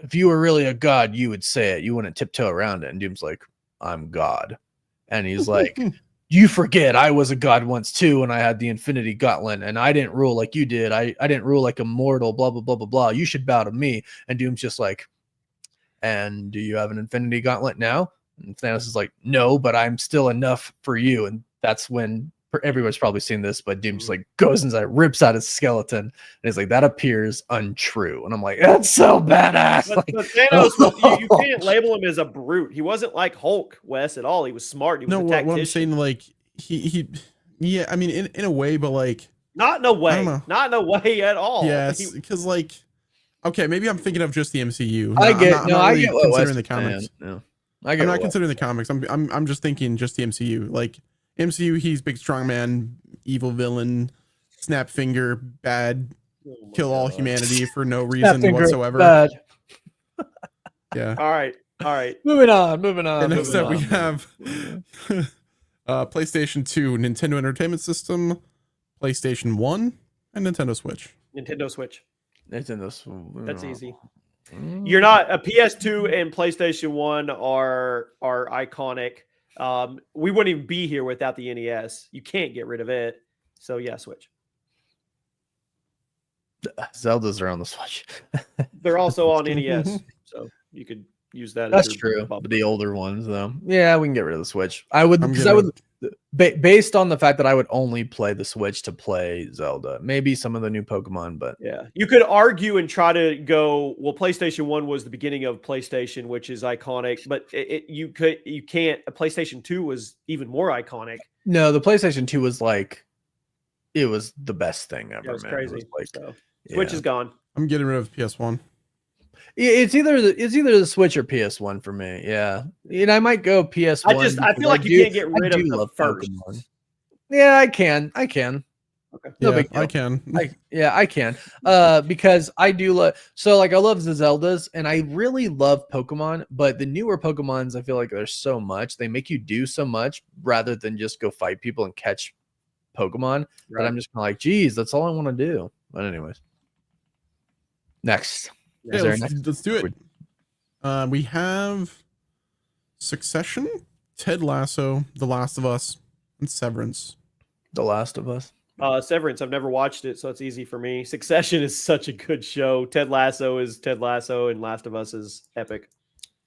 Speaker 1: if you were really a god, you would say it. You wouldn't tiptoe around it. And Doom's like, I'm God. And he's like, you forget I was a god once too, and I had the Infinity Gauntlet, and I didn't rule like you did. I didn't rule like a mortal, blah, blah, blah, blah, blah. You should bow to me. And Doom's just like, and do you have an Infinity Gauntlet now? And Thanos is like, no, but I'm still enough for you. And that's when everyone's probably seen this, but Doom just like goes inside, rips out his skeleton, and he's like, that appears untrue. And I'm like, that's so badass.
Speaker 2: But Thanos, you can't label him as a brute. He wasn't like Hulk, Wes, at all. He was smart. He was a tactician.
Speaker 3: What I'm saying, like yeah, I mean, in a way, but like
Speaker 2: not in a way at all.
Speaker 3: Yes, because like, okay, maybe I'm thinking of just the MCU.
Speaker 1: I get what
Speaker 3: considering the comics.
Speaker 1: No,
Speaker 3: I'm not considering the comics. I'm just thinking just the MCU. Like MCU, he's big strong man, evil villain, snap finger, bad, kill all humanity for no reason whatsoever.
Speaker 1: Bad.
Speaker 3: Yeah.
Speaker 2: All right.
Speaker 1: Moving on.
Speaker 3: And next up we have PlayStation 2, Nintendo Entertainment System, PlayStation 1, and Nintendo Switch.
Speaker 2: That's easy. You're not a PS2 and PlayStation 1 are iconic. We wouldn't even be here without the NES. You can't get rid of it. So yeah, Switch.
Speaker 1: Zeldas are on the Switch.
Speaker 2: They're also on NES, so you could use that.
Speaker 1: That's true. But the older ones, though, yeah, we can get rid of the Switch. I would, based on the fact that I would only play the Switch to play Zelda, maybe some of the new Pokemon, but
Speaker 2: yeah, you could argue and try to go. Well, PlayStation 1 was the beginning of PlayStation, which is iconic, but you can't. PlayStation 2 was even more iconic.
Speaker 1: No, the PlayStation 2 was like, it was the best thing ever.
Speaker 2: It was crazy.
Speaker 1: It was
Speaker 2: like, Switch is gone.
Speaker 3: I'm getting rid of PS1.
Speaker 1: It's either the Switch or PS1 for me. Yeah, and I might go PS1.
Speaker 2: I feel like you can't get rid of the first.
Speaker 1: Pokemon. Yeah, I can.
Speaker 3: Okay.
Speaker 1: No
Speaker 3: yeah,
Speaker 1: big deal.
Speaker 3: I can.
Speaker 1: I can. Because I do love. So like, I love the Zeldas, and I really love Pokemon. But the newer Pokemons, I feel like there's so much. They make you do so much rather than just go fight people and catch Pokemon. Right. That I'm just kind of like, geez, that's all I want to do. But anyways, next.
Speaker 3: Yeah, let's do it. We have Succession, Ted Lasso, The Last of Us, and Severance.
Speaker 1: The Last of Us.
Speaker 2: Severance, I've never watched it, so it's easy for me. Succession is such a good show. Ted Lasso is Ted Lasso, and Last of Us is epic.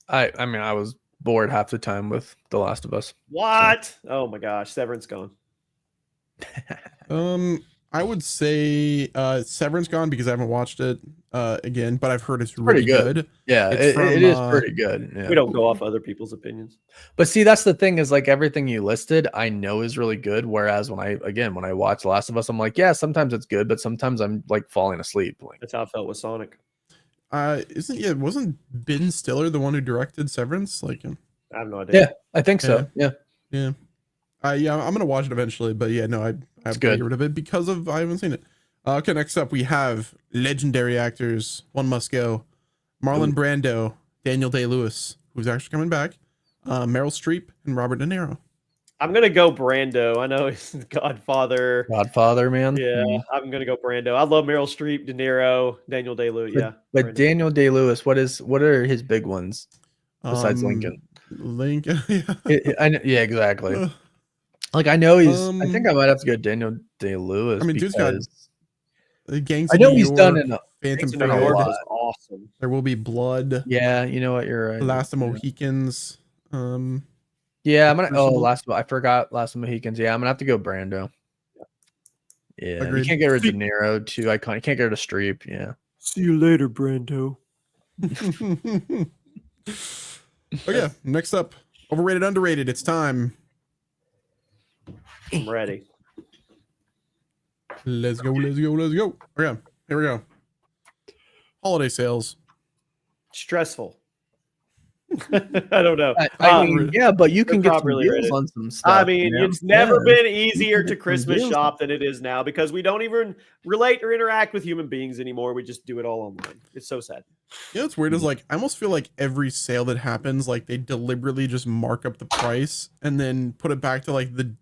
Speaker 1: I mean, I was bored half the time with The Last of Us.
Speaker 2: What? So. Oh my gosh, Severance gone.
Speaker 3: I would say Severance gone because I haven't watched it again, but I've heard it's really good.
Speaker 1: Yeah, it is pretty good. Yeah.
Speaker 2: We don't go off other people's opinions.
Speaker 1: But see, that's the thing is like everything you listed, I know is really good. Whereas when I watch The Last of Us, I'm like, yeah, sometimes it's good, but sometimes I'm like falling asleep. Like,
Speaker 2: that's how I felt with Sonic.
Speaker 3: Wasn't Ben Stiller the one who directed Severance? Like,
Speaker 2: I have no idea.
Speaker 1: Yeah, I think so. Yeah.
Speaker 3: I'm gonna watch it eventually, but yeah, no, I have to get rid of it because I haven't seen it. Okay, next up we have legendary actors. One must go: Marlon Brando, Daniel Day-Lewis, who's actually coming back, Meryl Streep, and Robert De Niro.
Speaker 2: I'm gonna go Brando. I know he's Godfather.
Speaker 1: Godfather, man.
Speaker 2: Yeah, I'm gonna go Brando. I love Meryl Streep, De Niro, Daniel Day-Lewis.
Speaker 1: But Brando. Daniel Day-Lewis, what are his big ones besides Lincoln?
Speaker 3: Lincoln, yeah.
Speaker 1: Yeah, exactly. Like I know he's. I think I might have to go Daniel Day-Lewis.
Speaker 3: I mean, dude's got the Gangs.
Speaker 1: I know he's done in
Speaker 3: Phantom
Speaker 2: Thread. Is awesome.
Speaker 3: There Will Be Blood.
Speaker 1: Yeah, you know what? You're right.
Speaker 3: Last of Mohicans.
Speaker 1: Yeah, I'm gonna. I forgot Last of Mohicans. Yeah, I'm gonna have to go Brando. Yeah, you can't get rid of De Niro too. You can't get rid of Streep. Yeah.
Speaker 2: See you later, Brando.
Speaker 3: Okay, next up, overrated, underrated. It's time.
Speaker 2: I'm ready.
Speaker 3: Let's go. Okay, here we go. Holiday sales.
Speaker 2: Stressful. I don't know.
Speaker 1: I mean, yeah, but you can get some deals on some stuff.
Speaker 2: I mean, it's never been easier to Christmas shop than it is now because we don't even relate or interact with human beings anymore. We just do it all online. It's so sad.
Speaker 3: You know what's weird is like I almost feel like every sale that happens, like they deliberately just mark up the price and then put it back to like the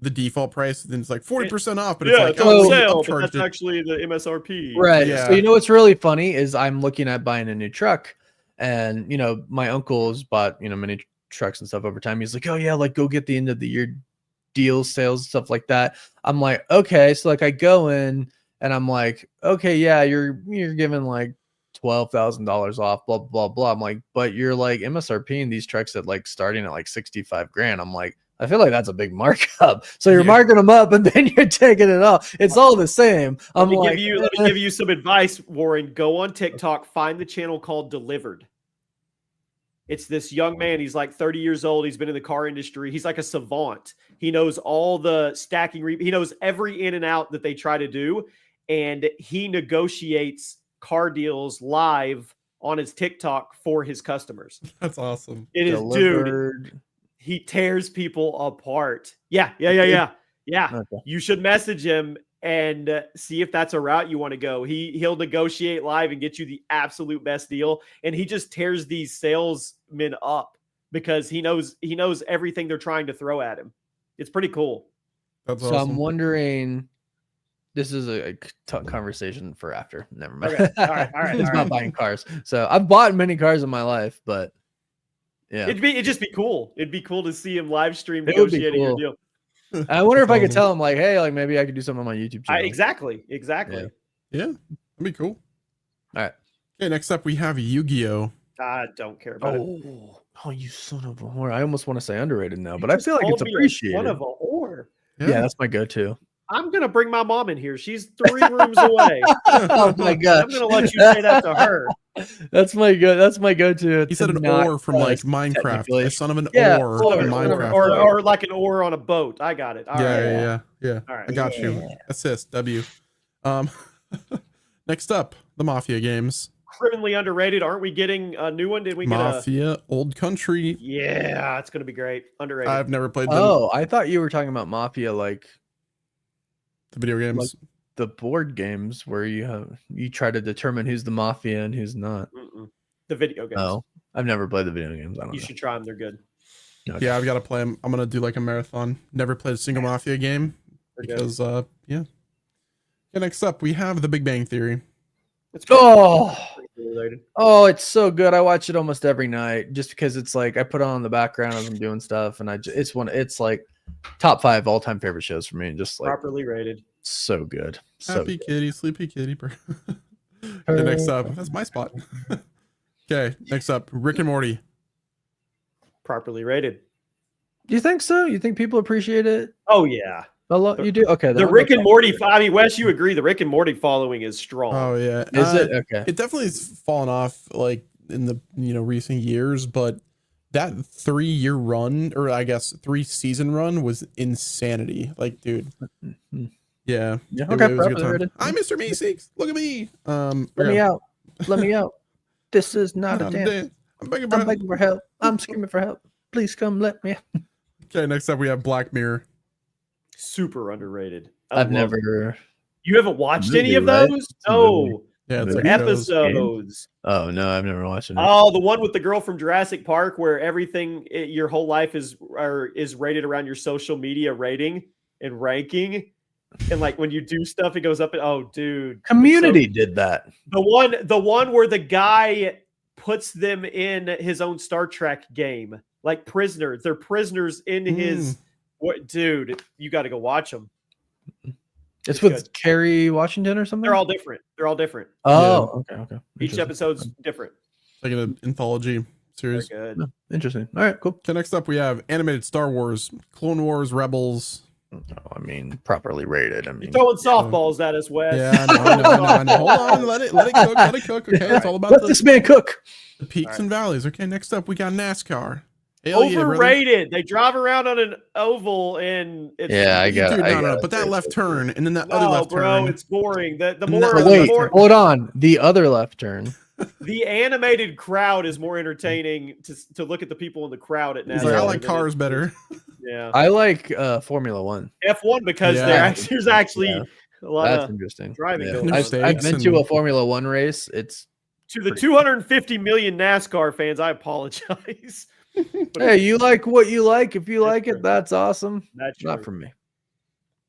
Speaker 3: default price. Then it's like 40% off, but
Speaker 2: yeah,
Speaker 3: it's like
Speaker 2: on sale, but that's actually the MSRP.
Speaker 1: Right.
Speaker 3: Yeah.
Speaker 1: So you know what's really funny is I'm looking at buying a new truck. And, you know, my uncle's bought, you know, many trucks and stuff over time. He's like, oh, yeah, like go get the end of the year deals, sales, stuff like that. I'm like, okay. So like I go in and I'm like, okay, yeah, you're giving like $12,000 off, blah, blah, blah. I'm like, but you're like MSRP in these trucks at like starting at like 65 grand. I'm like, I feel like that's a big markup. So you're marking them up and then you're taking it off. It's all the same.
Speaker 2: Let me give you some advice, Warren. Go on TikTok, find the channel called Delivered. It's this young man. He's like 30 years old. He's been in the car industry. He's like a savant. He knows all the stacking. He knows every in and out that they try to do. And he negotiates car deals live on his TikTok for his customers.
Speaker 3: That's awesome.
Speaker 2: It is, dude. He tears people apart. Yeah. Okay. You should message him and see if that's a route you want to go. He'll negotiate live and get you the absolute best deal. And he just tears these salesmen up because he knows everything they're trying to throw at him. It's pretty cool.
Speaker 3: That's
Speaker 1: so
Speaker 3: awesome.
Speaker 1: I'm wondering, this is a conversation for after. Never mind.
Speaker 2: Okay. All right.
Speaker 1: It's not buying cars. So I've bought many cars in my life, but yeah,
Speaker 2: it'd just be cool. It'd be cool to see him live stream negotiating your deal.
Speaker 1: I wonder if I could tell him like, hey, like maybe I could do something on my YouTube channel.
Speaker 2: Exactly.
Speaker 3: Yeah, that'd be cool.
Speaker 1: All right.
Speaker 3: Okay, next up we have Yu-Gi-Oh.
Speaker 2: I don't care about it.
Speaker 1: Oh, you son of a whore! I almost want to say underrated now, but I feel like it's appreciated.
Speaker 2: Son of a whore.
Speaker 1: Yeah, that's my go-to.
Speaker 2: I'm gonna bring my mom in here. She's 3 rooms away.
Speaker 1: Oh my god!
Speaker 2: I'm gonna let you say that to her.
Speaker 1: That's my go-to.
Speaker 3: He said an oar from like Minecraft. The son of an oar from Minecraft.
Speaker 2: Or like an oar on a boat. I got it. All right.
Speaker 3: Yeah. All right. I got you. Assist. W. Next up, the Mafia games.
Speaker 2: Criminally underrated. Aren't we getting a new one? Did we get
Speaker 3: Mafia Old Country?
Speaker 2: Yeah, it's gonna be great. Underrated.
Speaker 3: I've never played them.
Speaker 1: Oh, I thought you were talking about Mafia, like
Speaker 3: the video games,
Speaker 1: like the board games where you try to determine who's the mafia and who's not.
Speaker 2: The video games.
Speaker 1: Oh, I've never played the video games.
Speaker 2: You should try them. They're good.
Speaker 3: Okay. Yeah, I've got to play them. I'm gonna do like a marathon. Never played a single Mafia game because yeah. Okay, next up we have The Big Bang Theory.
Speaker 1: It's so good. I watch it almost every night just because it's like I put it on the background as I'm doing stuff, and it's like top 5 all-time favorite shows for me. Just like
Speaker 2: properly rated.
Speaker 1: So good.
Speaker 3: Happy kitty, sleepy kitty. Okay, next up, that's my spot. Okay, next up, Rick and Morty.
Speaker 2: Properly rated.
Speaker 1: Do you think so? You think people appreciate it?
Speaker 2: Oh yeah.
Speaker 1: A lot, you do? Okay.
Speaker 2: The Rick and Morty, I mean, Wes, you agree the Rick and Morty following is strong.
Speaker 3: Oh yeah.
Speaker 1: Is it? Okay.
Speaker 3: It definitely has fallen off like in the recent years, but that 3-year run, or I guess 3-season run, was insanity. Like, dude. Yeah.
Speaker 1: Okay.
Speaker 3: It was a good time. I'm Mr. Meeseeks. Look at me.
Speaker 1: Let me out. Let me out. This is not a dance.
Speaker 3: I'm begging
Speaker 1: for help. I'm screaming for help. Please come let me out.
Speaker 3: Okay, next up we have Black Mirror.
Speaker 2: Super underrated.
Speaker 1: I've never.
Speaker 2: You haven't watched any of those?
Speaker 1: Right?
Speaker 2: No.
Speaker 3: Yeah, it's like
Speaker 2: episodes.
Speaker 1: Oh no, I've never watched it.
Speaker 2: Oh, the one with the girl from Jurassic Park, where everything, your whole life is rated around your social media rating and ranking, and like when you do stuff, it goes up. Oh, dude,
Speaker 1: Community did that.
Speaker 2: The one where the guy puts them in his own Star Trek game, like prisoners. They're prisoners in his. What, dude? You got to go watch them.
Speaker 1: It's with Kerry Washington or something.
Speaker 2: They're all different.
Speaker 1: Oh, yeah. Okay.
Speaker 2: Each episode's different.
Speaker 3: Like an anthology series.
Speaker 2: Good.
Speaker 1: Oh, interesting. All right, cool.
Speaker 3: Okay, next up we have animated Star Wars, Clone Wars, Rebels.
Speaker 1: No, I mean properly rated. I mean,
Speaker 2: you're throwing softballs at us, Wes.
Speaker 3: Yeah, no. Hold on, let it cook. Okay, it's all about
Speaker 1: let this man cook.
Speaker 3: The peaks and valleys. Okay, next up we got NASCAR.
Speaker 2: Overrated. They drive around on an oval and it's
Speaker 1: I got
Speaker 3: it. But that left turn and then that other left turn.
Speaker 2: It's boring. The
Speaker 1: more hold on. The other left turn.
Speaker 2: The animated crowd is more entertaining to look at the people in the crowd at NASCAR.
Speaker 3: I like cars better.
Speaker 2: Yeah,
Speaker 1: I like Formula One.
Speaker 2: F1 because there's actually a lot of
Speaker 1: interesting
Speaker 2: driving.
Speaker 1: Yeah. I've been to a Formula One race. It's
Speaker 2: to the 250 million NASCAR fans. I apologize.
Speaker 1: Hey, you like what you like. If you like it, that's awesome.
Speaker 2: That's
Speaker 1: not from me.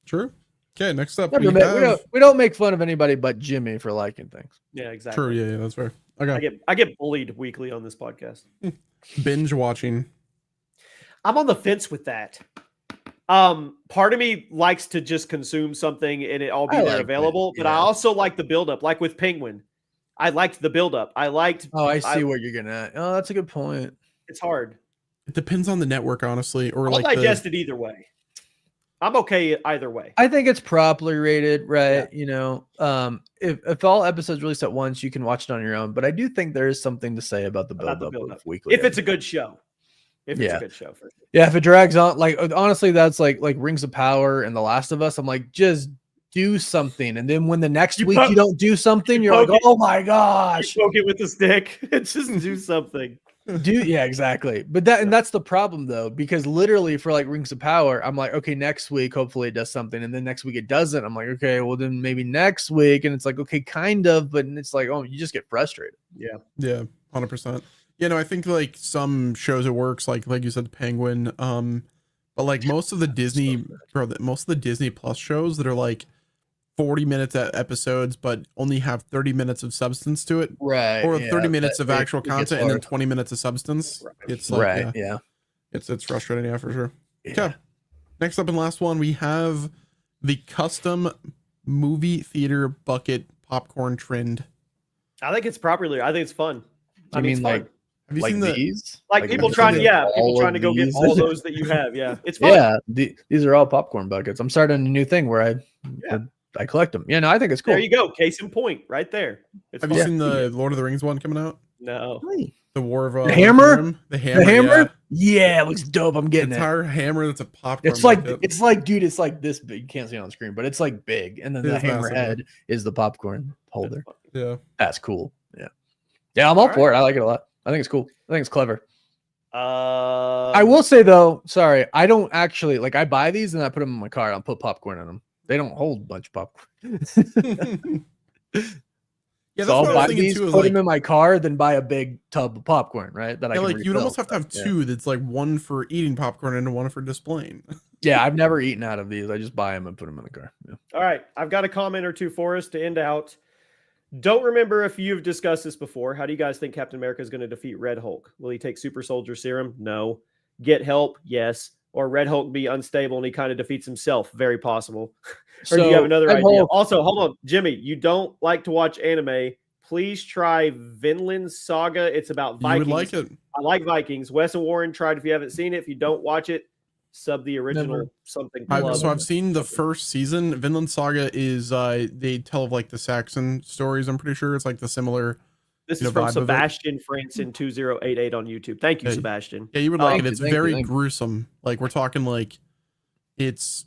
Speaker 3: True. Okay, next up,
Speaker 1: we don't make fun of anybody but Jimmy for liking things.
Speaker 2: Yeah, exactly.
Speaker 3: True. Yeah, that's fair. Okay.
Speaker 2: I get bullied weekly on this podcast.
Speaker 3: Binge watching.
Speaker 2: I'm on the fence with that. Part of me likes to just consume something and it all be there available, but I also like the buildup. Like with Penguin, I liked the buildup.
Speaker 1: I see what you're getting at. Oh, that's a good point.
Speaker 2: It's hard.
Speaker 3: It depends on the network, honestly, or
Speaker 2: I'll digest it either way. I'm okay either way.
Speaker 1: I think it's properly rated, right? Yeah. If all episodes released at once, you can watch it on your own. But I do think there is something to say about the build-up weekly.
Speaker 2: If it's a good show. It's a good show. For sure.
Speaker 1: Yeah, if it drags on, like honestly, that's like Rings of Power and The Last of Us. I'm like, just do something. And then when the next week you don't do something, you're like, oh my gosh.
Speaker 2: Poke it with a stick. Just do something.
Speaker 1: Yeah, exactly. But that's the problem though, because literally for like Rings of Power, I'm like, okay, next week hopefully it does something, and then next week it doesn't. I'm like, okay, well then maybe next week, and it's like, okay, kind of, but it's like, oh, you just get frustrated.
Speaker 2: Yeah,
Speaker 3: 100%. Yeah, no, I think like some shows it works, like you said, Penguin, but like most of the Disney Plus shows that are like 40 minutes episodes, but only have 30 minutes of substance to it.
Speaker 1: Right.
Speaker 3: Or 30 minutes of actual content and then 20 minutes of substance.
Speaker 1: Right.
Speaker 3: It's like, it's frustrating. Yeah, for sure.
Speaker 1: Yeah.
Speaker 3: Okay. Next up and last one, we have the custom movie theater bucket popcorn trend.
Speaker 2: I think it's fun.
Speaker 1: I mean, like,
Speaker 3: have you seen
Speaker 1: these?
Speaker 2: Like people trying to go get all those that you have. Yeah. It's fun.
Speaker 1: Yeah. These are all popcorn buckets. I'm starting a new thing where I collect them. Yeah, no, I think it's cool.
Speaker 2: There you go. Case in point, right there.
Speaker 3: Have you seen the Lord of the Rings one coming out?
Speaker 2: No.
Speaker 3: The War of
Speaker 1: the Hammer.
Speaker 3: The Hammer.
Speaker 1: Yeah, it looks dope. I'm getting
Speaker 3: entire hammer. That's a popcorn.
Speaker 1: It's like dude, it's like this big. You can't see it on the screen, but it's like big. And then the hammer head is the popcorn holder.
Speaker 3: Yeah,
Speaker 1: that's cool. Yeah, I'm all for it. I like it a lot. I think it's cool. I think it's clever. I will say though, sorry, I don't actually I buy these and I put them in my car. I'll put popcorn in them. They don't hold a bunch of popcorn. So I'll buy these, put them in my car, then buy a big tub of popcorn, right? That I can
Speaker 3: you'd almost have to have two. That's like one for eating popcorn and one for displaying.
Speaker 1: Yeah, I've never eaten out of these. I just buy them and put them in the car. Yeah.
Speaker 2: All right, I've got a comment or two for us to end out. Don't remember if you've discussed this before. How do you guys think Captain America is going to defeat Red Hulk? Will he take Super Soldier Serum? No. Get help? Yes. Or Red Hulk be unstable and he kind of defeats himself? Very possible. Or do you have another idea? Also, hold on, Jimmy, you don't like to watch anime. Please try Vinland Saga. It's about Vikings.
Speaker 3: You would like it.
Speaker 2: I like Vikings. Wes and Warren tried. If you haven't seen it, if you don't watch it, sub the original something.
Speaker 3: So I've seen the first season. Vinland Saga is they tell of like the Saxon stories. I'm pretty sure it's like the similar.
Speaker 2: This is from Sebastian Franson 2088 on YouTube. Thank you, Sebastian.
Speaker 3: Yeah, you would like it. It's very gruesome. Like we're talking like it's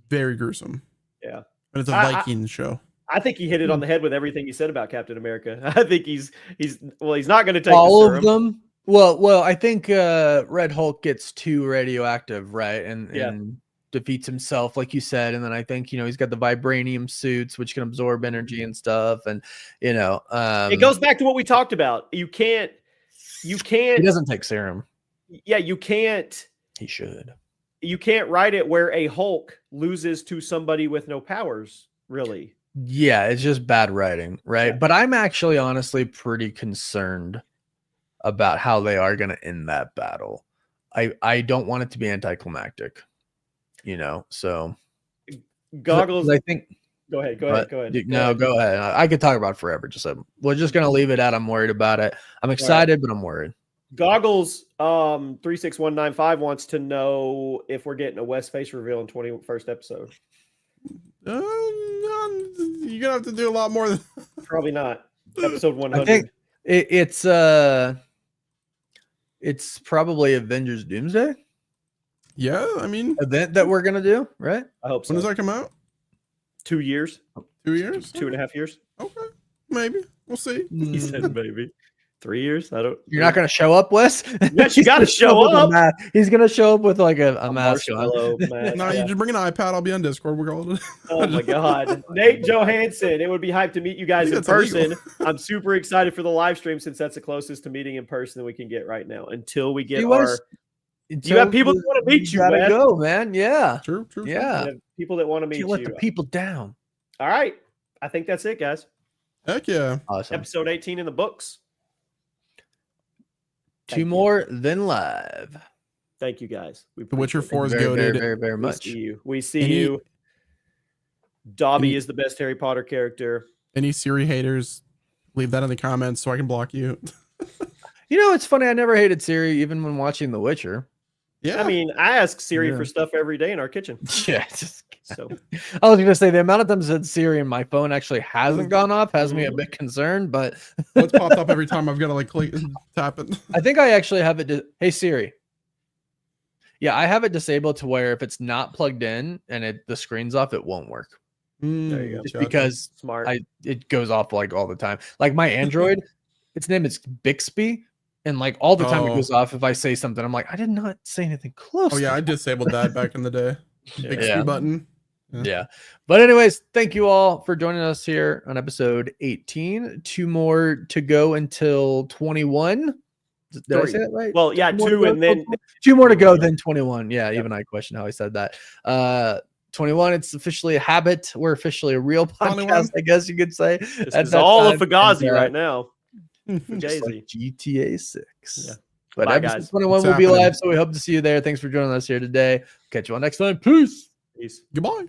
Speaker 3: very gruesome.
Speaker 2: Yeah,
Speaker 3: but it's a Viking show.
Speaker 2: I think he hit it on the head with everything he said about Captain America. I think he's not going to take
Speaker 1: all of them. Well, I think Red Hulk gets too radioactive, right? And defeats himself, like you said. And then I think, he's got the vibranium suits, which can absorb energy and stuff. And,
Speaker 2: it goes back to what we talked about. You can't. He
Speaker 1: doesn't take serum.
Speaker 2: Yeah, you can't.
Speaker 1: He should.
Speaker 2: You can't write it where a Hulk loses to somebody with no powers, really.
Speaker 1: Yeah, it's just bad writing, right? Yeah. But I'm actually honestly pretty concerned about how they are going to end that battle. I don't want it to be anticlimactic, so
Speaker 2: Goggles.
Speaker 1: I think.
Speaker 2: Go ahead.
Speaker 1: No, go ahead. I could talk about it forever. We're just going to leave it at I'm worried about it. I'm excited, but I'm worried.
Speaker 2: Goggles 36195 wants to know if we're getting a West face reveal in 21st episode.
Speaker 3: You're gonna have to do a lot more than
Speaker 2: probably not. Episode 100.
Speaker 1: I think it's probably Avengers Doomsday.
Speaker 3: Yeah, I mean
Speaker 1: event that we're gonna do, right?
Speaker 2: I hope so.
Speaker 3: When does that come out?
Speaker 2: 2 years.
Speaker 3: 2 years?
Speaker 2: 2.5 years.
Speaker 3: Okay. Maybe. We'll see.
Speaker 2: He said maybe. 3 years? I don't.
Speaker 1: You're not gonna show up, Wes?
Speaker 2: Yes, you gotta show up.
Speaker 1: He's gonna show up with like a mask on.
Speaker 3: No, you just bring an iPad. I'll be on Discord. We're going.
Speaker 2: Oh my god, Nate Johansson! It would be hyped to meet you guys in person. I'm super excited for the live stream since that's the closest to meeting in person that we can get right now. Until we get you have people that want to meet you.
Speaker 1: Gotta
Speaker 2: man.
Speaker 1: go, man. Yeah,
Speaker 3: true.
Speaker 1: Yeah,
Speaker 2: people that want to meet you.
Speaker 1: Let the people down.
Speaker 2: All right, I think that's it, guys.
Speaker 3: Heck yeah!
Speaker 1: Awesome.
Speaker 2: Episode 18 in the books.
Speaker 1: Two more than live.
Speaker 2: Thank you, guys.
Speaker 3: The Witcher 4 is
Speaker 1: goated. Very much.
Speaker 2: We see you. Dobby is the best Harry Potter character.
Speaker 3: Any Siri haters, leave that in the comments so I can block you.
Speaker 1: You know, it's funny. I never hated Siri, even when watching The Witcher.
Speaker 2: Yeah, I mean, I ask Siri for stuff every day in our kitchen.
Speaker 1: Yeah.
Speaker 2: So
Speaker 1: I was going to say the amount of times that Siri and my phone actually hasn't gone off has me a bit concerned, but
Speaker 3: it's popped up every time I've got to like click and tap it.
Speaker 1: I think I actually have it. Hey Siri. Yeah, I have it disabled to where if it's not plugged in and the screen's off, it won't work.
Speaker 2: There you go.
Speaker 1: Just because
Speaker 2: smart.
Speaker 1: It goes off like all the time. Like my Android, its name is Bixby. And like all the time it goes off if I say something. I'm like, I did not say anything close.
Speaker 3: Oh yeah, I disabled that back in the day. Bixby button.
Speaker 1: Yeah. But anyways, thank you all for joining us here on episode 18. 2 more to go until 21. Did I say that right?
Speaker 2: Well, yeah, 2 and then
Speaker 1: 2 more to go, then 21. Yeah, even I question how I said that. 21, it's officially a habit. We're officially a real podcast, 21. I guess you could say.
Speaker 2: This is all of Fugazi right now.
Speaker 1: Like GTA 6.
Speaker 2: Yeah.
Speaker 1: But
Speaker 2: bye,
Speaker 1: episode
Speaker 2: guys.
Speaker 1: 21 will be live, so we hope to see you there. Thanks for joining us here today. Catch you all next time. Peace.
Speaker 2: Peace.
Speaker 3: Goodbye.